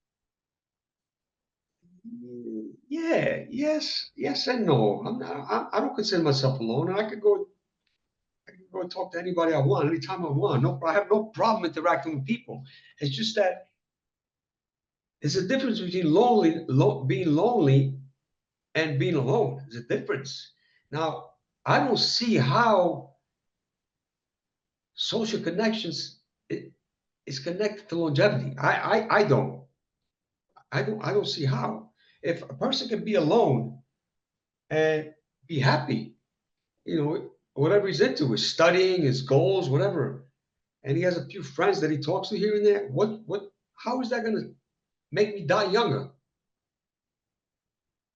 Yeah, yes and no. I'm not, I don't consider myself alone. I can go and talk to anybody I want, anytime I want. No, I have no problem interacting with people. It's just that there's a difference between being lonely and being alone. There's a difference. Now, I don't see how social connections is connected to longevity. I don't see how. If a person can be alone and be happy, whatever he's into, his studying, his goals, whatever, and he has a few friends that he talks to here and there, how is that going to make me die younger?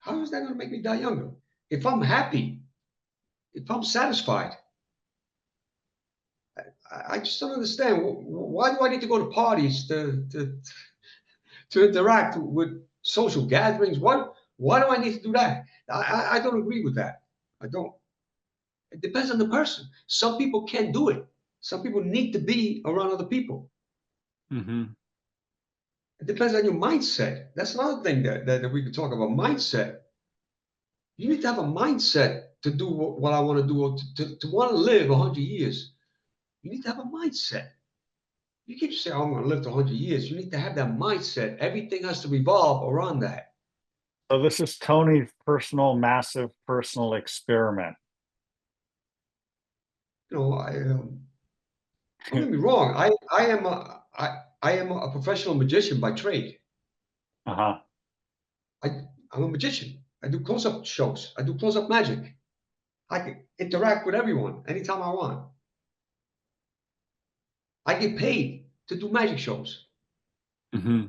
How is that going to make me die younger? If I'm happy, if I'm satisfied, I just don't understand. Why do I need to go to parties to interact with social gatherings? Why do I need to do that? I don't agree with that. I don't. It depends on the person. Some people can't do it. Some people need to be around other people. Mm-hmm. It depends on your mindset. That's another thing that we could talk about mindset. You need to have a mindset to do what I want to do, or to want to live 100 years. You need to have a mindset. You can't just say, oh, I'm going to live to 100 years. You need to have that mindset. Everything has to revolve around that. So this is Tony's massive personal experiment. Don't get me wrong. I am a professional magician by trade. Uh-huh. I'm a magician. I do close-up shows. I do close-up magic. I can interact with everyone anytime I want. I get paid to do magic shows. Mm-hmm.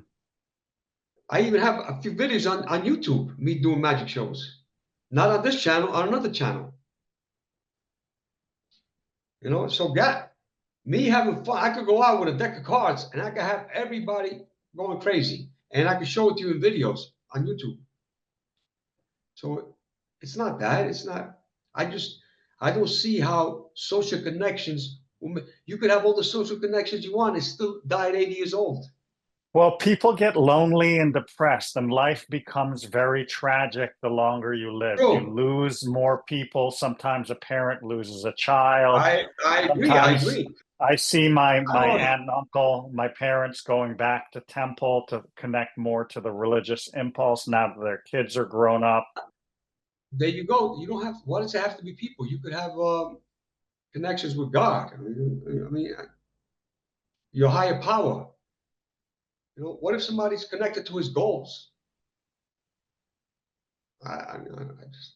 I even have a few videos on YouTube, me doing magic shows. Not on this channel, on another channel. So yeah, me having fun. I could go out with a deck of cards and I could have everybody going crazy. And I could show it to you in videos on YouTube. So it's not that. It's not. I don't see how social connections. You could have all the social connections you want and still die at 80 years old. Well, people get lonely and depressed, and life becomes very tragic the longer you live. You True. lose more people. Sometimes a parent loses a child. I agree. I Sometimes agree. I see I my don't know. aunt and uncle, my parents going back to temple to connect more to the religious impulse now that their kids are grown up. There you go. You don't have. Why does it have to be people? You could have connections with God. I mean, your higher power. You know, what if somebody's connected to his goals? I just,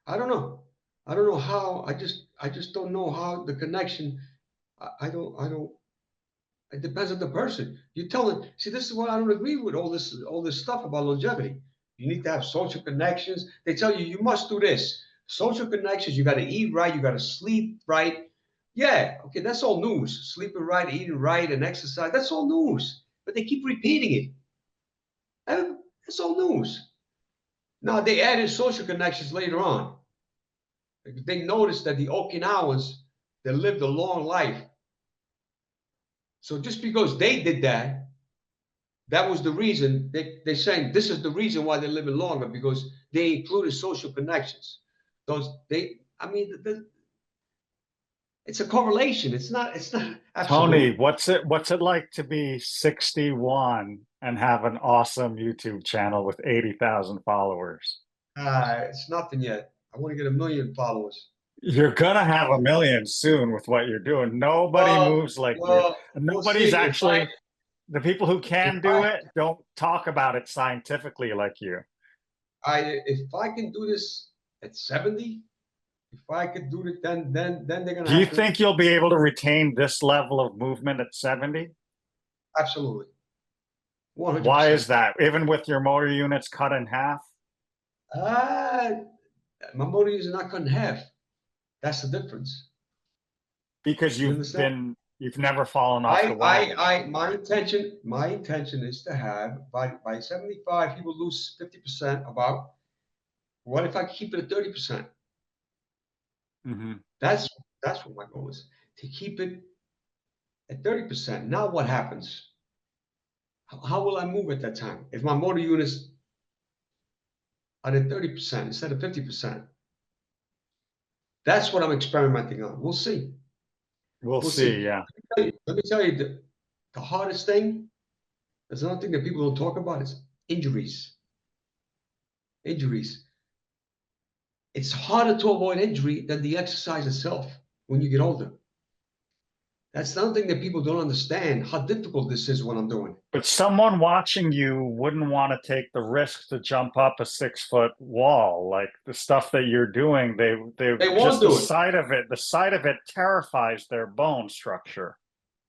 I don't know. I don't know how. I just don't know how the connection. I don't. It depends on the person. You tell them. See, this is what I don't agree with all this stuff about longevity. You need to have social connections. They tell you you must do this. Social connections. You got to eat right. You got to sleep right. Yeah, okay, that's all news. Sleeping right, eating right, and exercise. That's all news. But they keep repeating it. That's all news. Now they added social connections later on. They noticed that the Okinawans they lived a long life. So just because they did that, that was the reason they're saying this is the reason why they're living longer because they included social connections. Those they, I mean, it's a correlation. It's not Tony, absolute. what's it like to be 61 and have an awesome YouTube channel with 80,000 followers? It's nothing yet. I want to get 1 million followers. You're gonna have a million soon with what you're doing. Nobody Well, moves like you. well, And we'll nobody's see. actually, the people who If can do I, it don't talk about it scientifically like you. if I can do this at 70, if I could do it, then they're gonna Do you have to think you'll be able to retain this level of movement at 70? absolutely Why is 100%. that? Even with your motor units cut in half? Uh, my motor is not cut in half. That's the difference. Because You understand? you've never fallen off the wagon. My intention is to have by 75, people lose 50%. About what if I keep it at 30%? Hmm. That's that's what my goal is to keep it at 30%. Now what happens? How will I move at that time if my motor units are at 30% instead of 50%? That's what I'm experimenting on. We'll see. We'll We'll see, see. yeah. Let me tell you the hardest thing. There's another thing that people don't talk about is injuries. Injuries. It's harder to avoid injury than the exercise itself when you get older. That's another thing that people don't understand how difficult this is when I'm doing. But someone watching you wouldn't want to take the risk to jump up a 6 foot wall. Like the stuff that you're doing, they They won't just the do it. sight of it, the sight of it terrifies their bone structure.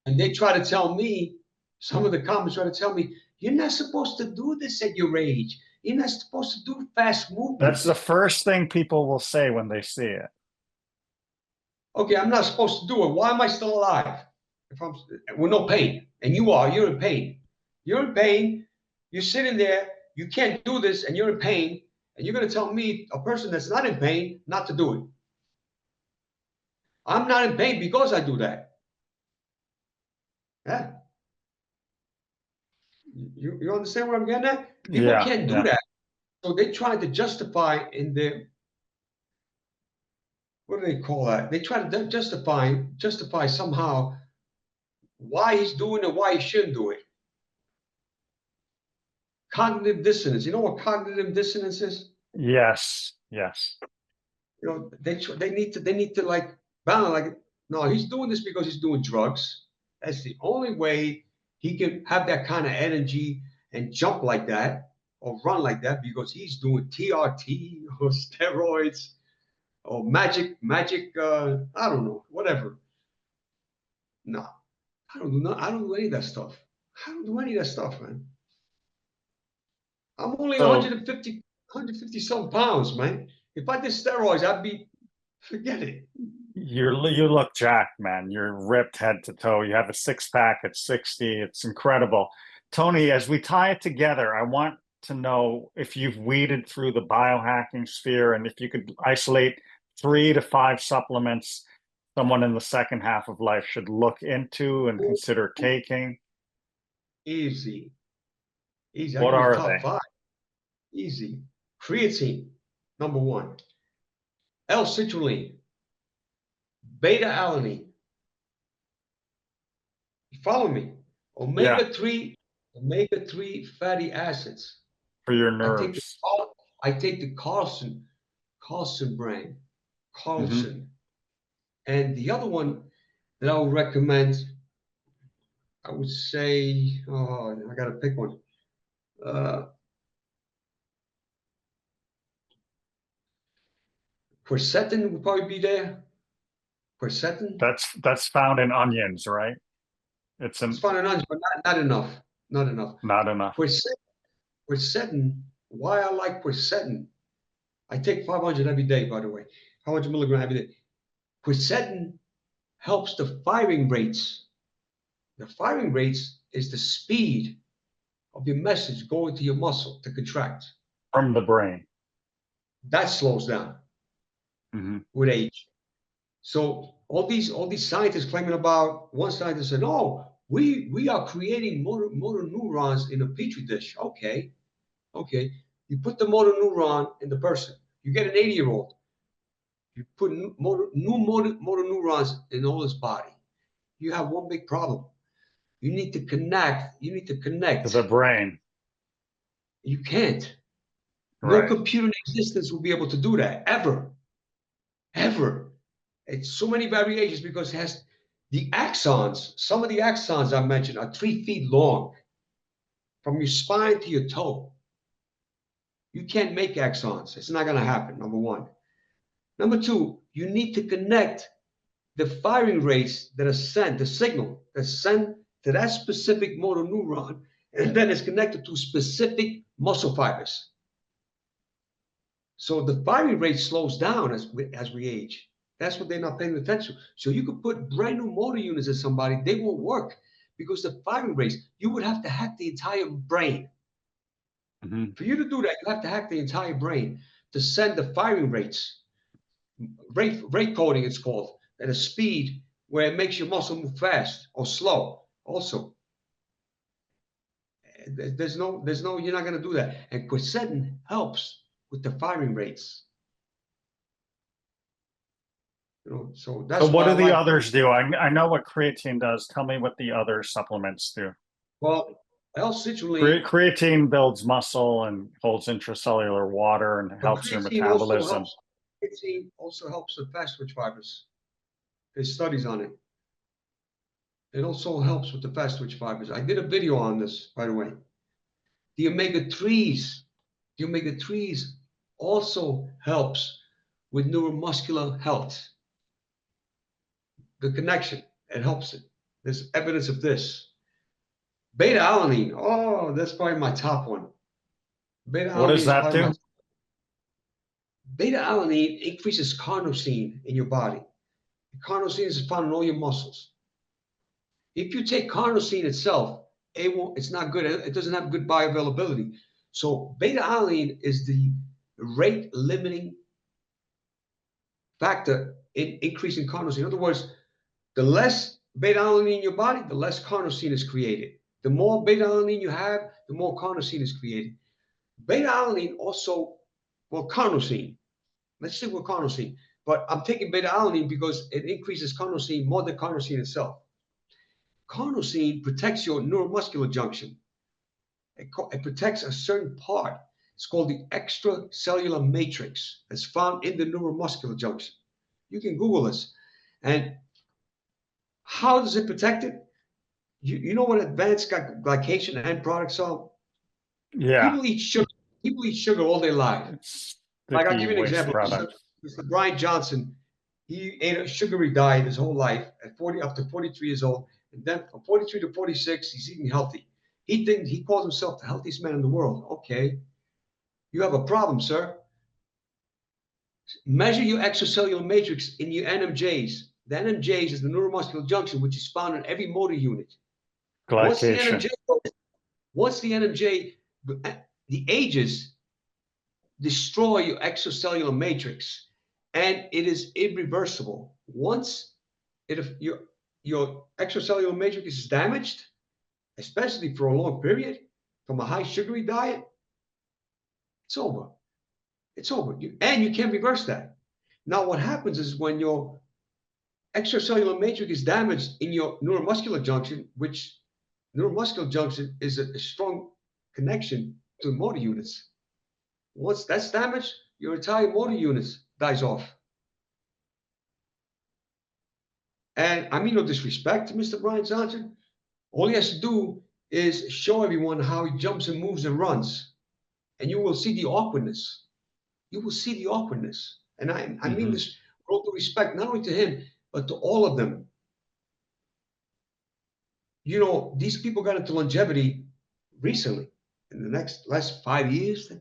And they try to tell me, some of the comments try to tell me, you're not supposed to do this at your age. You're not supposed to do fast That's the movements. first thing people will say when they see it. Okay, I'm not supposed to do it. Why am I still alive? If I'm with no pain, and you are, you're in pain. You're in pain. You're sitting there. You can't do this, and you're in pain. And you're going to tell me, a person that's not in pain, not to do it. I'm not in pain because I do that. Yeah. You understand what I'm getting at? People Yeah, can't do yeah. that. So they try to justify in their, what do they call that? They try to justify somehow why he's doing it, why he shouldn't do it. Cognitive dissonance. You know what cognitive dissonance is? Yes, yes. You know, they need to like balance. Like, no, he's doing this because he's doing drugs. That's the only way he can have that kind of energy and jump like that or run like that because he's doing TRT or steroids or magic. I don't know, whatever. No, I don't do any of that stuff. I don't do any of that stuff, man. I'm only So 150 some pounds, man. If I did steroids, I'd be forget it. you look jacked, man. You're ripped head to toe. You have a six pack at 60. It's incredible. Tony, as we tie it together, I want to know if you've weeded through the biohacking sphere and if you could isolate 3 to 5 supplements someone in the second half of life should look into and consider taking. Easy. Easy. I What give you are top they? 5. Easy. Creatine, number 1. L-citrulline, beta-alanine. You follow me? Yeah, Omega-3 fatty acids. for your I take the nerves. Carlson brand, Mm-hmm. Carlson. And the other one that I would recommend, I would say, oh, I got to pick one. Quercetin would probably be there. Quercetin. That's found in onions, right? It's It's fine and onions, but not enough. Not enough. not enough. Quercetin. Why I like quercetin? I take 500 every day, by the way. 500 milligram every day. Quercetin helps the firing rates. The firing rates is the speed of your message going to your muscle to contract. From the brain. That slows down with age. So all these scientists claiming about, one scientist said, "Oh, we are creating motor neurons in a petri dish." Okay. You put the motor neuron in the person. You get an 80-year-old. You put new motor neurons in all his body. You have one big problem. You need to connect. To the brain. You can't. No Right. computer in existence will be able to do that ever. It's so many variations because it has the axons. Some of the axons I mentioned are 3 feet long from your spine to your toe. You can't make axons. It's not going to happen, number 1. Number 2, you need to connect the firing rates that are sent, the signal that's sent to that specific motor neuron, and then it's connected to specific muscle fibers. So the firing rate slows down as we age. That's what they're not paying attention to. So you could put brand new motor units in somebody, they won't work because the firing rates, you would have to hack the entire brain. For you to do that, you have to hack the entire brain to send the firing rates. Rate coding, it's called, at a speed where it makes your muscle move fast or slow. Also, there's no, you're not going to do that. And quercetin helps with the firing rates. So that's So what why do I the like. others do? I know what creatine does. Tell me what the other supplements do. Well, L-citrulline. Creatine builds muscle and holds intracellular water and But helps your metabolism. creatine also helps with fast twitch fibers. There's studies on it. It also helps with the fast twitch fibers. I did a video on this, by the way. The omega-3s also helps with neuromuscular health. The connection, it helps it. There's evidence of this. Beta-alanine, oh, that's probably my top one. What does that do? Beta-alanine increases carnosine in your body. Carnosine is found in all your muscles. If you take carnosine itself, it's not good. It doesn't have good bioavailability. So beta-alanine is the rate limiting factor in increasing carnosine. In other words, the less beta-alanine in your body, the less carnosine is created. The more beta-alanine you have, the more carnosine is created. Beta-alanine also, well, carnosine. Let's stick with carnosine. But I'm taking beta-alanine because it increases carnosine more than carnosine itself. Carnosine protects your neuromuscular junction. It protects a certain part. It's called the extracellular matrix. It's found in the neuromuscular junction. You can Google this. And how does it protect it? You know what advanced glycation end products are? Yeah. People eat sugar. People eat sugar all their life. It's Like I'll sticky give you an waste example. product. Mr. Brian Johnson, he ate a sugary diet his whole life at 40 up to 43 years old. And then from 43 to 46, he's eating healthy. He calls himself the healthiest man in the world. Okay. You have a problem, sir. Measure your extracellular matrix in your NMJs. The NMJs is the neuromuscular junction, which is found in every motor unit. Glycation. Once the NMJ the ages destroy your extracellular matrix, and it is irreversible. Once your extracellular matrix is damaged, especially for a long period from a high sugary diet, it's over. It's over. And you can't reverse that. Now, what happens is when your extracellular matrix is damaged in your neuromuscular junction, which neuromuscular junction is a strong connection to motor units. Once that's damaged, your entire motor units dies off. And I mean no disrespect to Mr. Brian Johnson. All he has to do is show everyone how he jumps and moves and runs, and you will see the awkwardness. You will see the awkwardness. And I mean this with all due respect, not only to him, but to all of them. You know, these people got into longevity recently, in the last 5 years.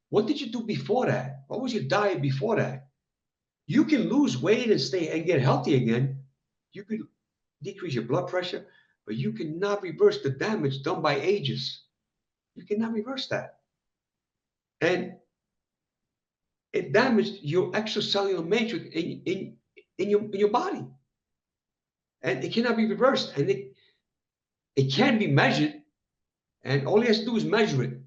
What did you do before that? What was your diet before that? You can lose weight and stay and get healthy again. You could decrease your blood pressure, but you cannot reverse the damage done by ages. You cannot reverse that. And it damaged your extracellular matrix in your body. And it cannot be reversed. And it can be measured. And all he has to do is measure it.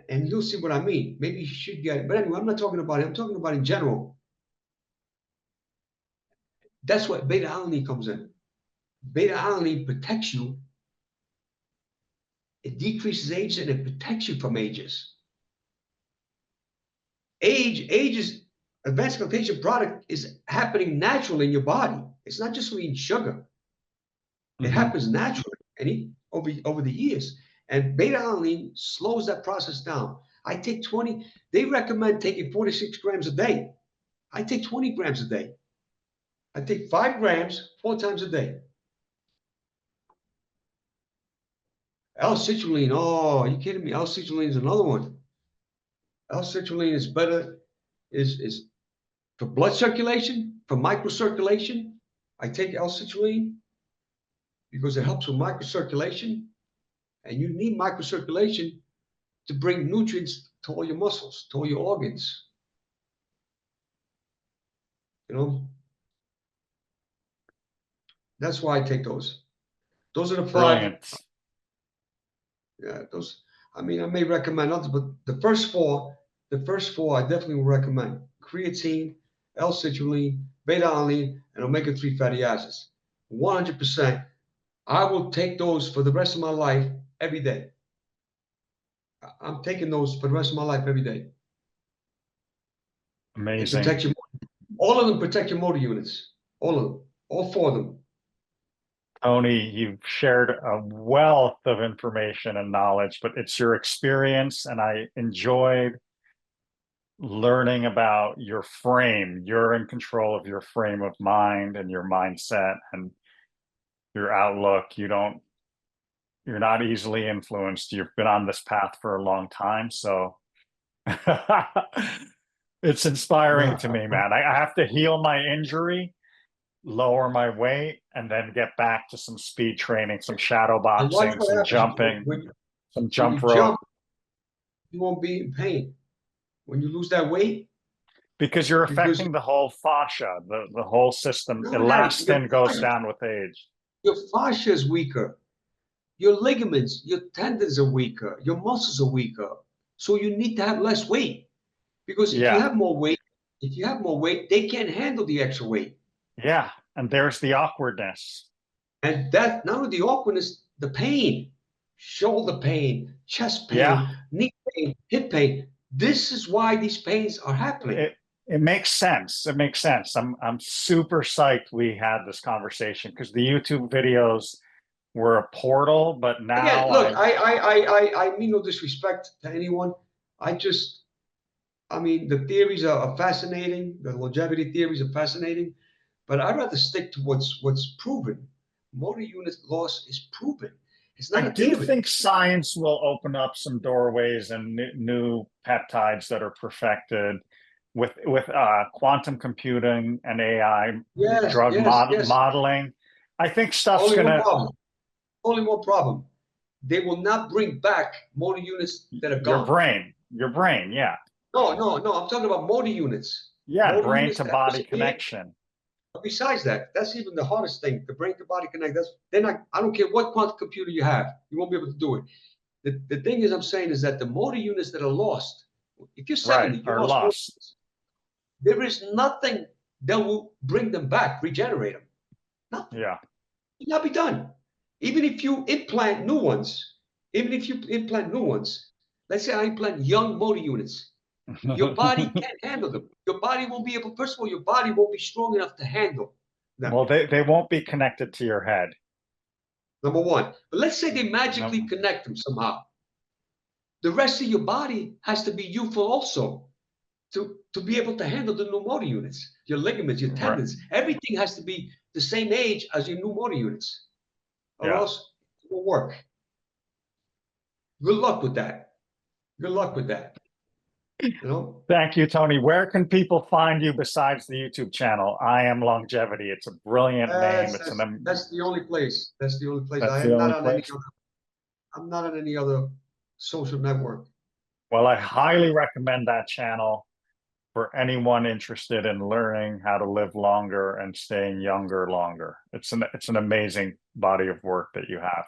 And you'll see what I mean. Maybe you should get it. But anyway, I'm not talking about it. I'm talking about in general. That's what beta-alanine comes in. Beta-alanine protects you. It decreases age and it protects you from ages. Age is advanced glycation product is happening naturally in your body. It's not just eating sugar. It happens naturally and over the years. And beta-alanine slows that process down. I take 20. They recommend taking 46 grams a day. I take 20 grams a day. I take 5 grams 4 times a day. L-citrulline, oh, are you kidding me? L-citrulline is another one. L-citrulline is better, is for blood circulation, for microcirculation. I take L-citrulline because it helps with microcirculation, and you need microcirculation to bring nutrients to all your muscles, to all your organs. You know, that's why I take those. Those are the 5. Brilliant. Yeah, those. I mean, I may recommend others, but the first four I definitely will recommend: creatine, L-citrulline, beta-alanine, and omega-3 fatty acids. 100%. I will take those for the rest of my life every day. I'm taking those for the rest of my life every day. Amazing. All of them protect your motor units. All of them. All 4 of them. Tony, you've shared a wealth of information and knowledge, but it's your experience, and I enjoyed learning about your frame. You're in control of your frame of mind and your mindset and your outlook. You're not easily influenced. You've been on this path for a long time, so it's inspiring to me, man. I have to heal my injury, lower my weight, and then get back to some speed training, some shadow boxing, some jumping, some jump rope. You won't be in pain when you lose that weight. Because you're affecting the whole fascia, the whole system. Elastin goes down with age. Your fascia is weaker. Your ligaments, your tendons are weaker. Your muscles are weaker. So you need to have less weight. Because if you have more weight, they can't handle the extra weight. Yeah, and there's the awkwardness. And that, not only the awkwardness, the pain, shoulder pain, chest pain, knee pain, hip pain. This is why these pains are happening. It makes sense. It makes sense. I'm super psyched we had this conversation because the YouTube videos were a portal, but now again, look, I mean no disrespect to anyone. I mean, the theories are fascinating. The longevity theories are fascinating, but I'd rather stick to what's proven. Motor unit loss is proven. It's not. I do think science will open up some doorways and new peptides that are perfected with quantum computing and AI, drug modeling. I think stuff's only one problem. they will not bring back motor units that are gone. Your brain, yeah. No, I'm talking about motor units. Yeah, Motor brain units to that body was in. connection. But besides that, that's even the hardest thing, the brain to body connect. I don't care what quantum computer you have, you won't be able to do it. The thing is, I'm saying is that the motor units that are lost, if you're 70, Right, you are lost motor lost. units. There is nothing that will bring them back, regenerate them. Nothing. Yeah. It cannot be done. Even if you implant new ones, let's say I implant young motor units, your body can't handle them. Your body won't be able, first of all, your body won't be strong enough to handle them. Well, they won't be connected to your head. Number one. But let's say they magically connect them somehow. The rest of your body has to be youthful also to be able to handle the new motor units, your ligaments, your tendons. Right. Everything has to be the same age as your new motor units, or else it won't work. Good luck with that. Good luck with that. You know? Thank you, Tony. Where can people find you besides the YouTube channel? I Am Longevity. It's a brilliant name. That's the only place. That's the only place. That's the only place. I'm not on any other social network. Well, I highly recommend that channel for anyone interested in learning how to live longer and staying younger longer. It's an amazing body of work that you have.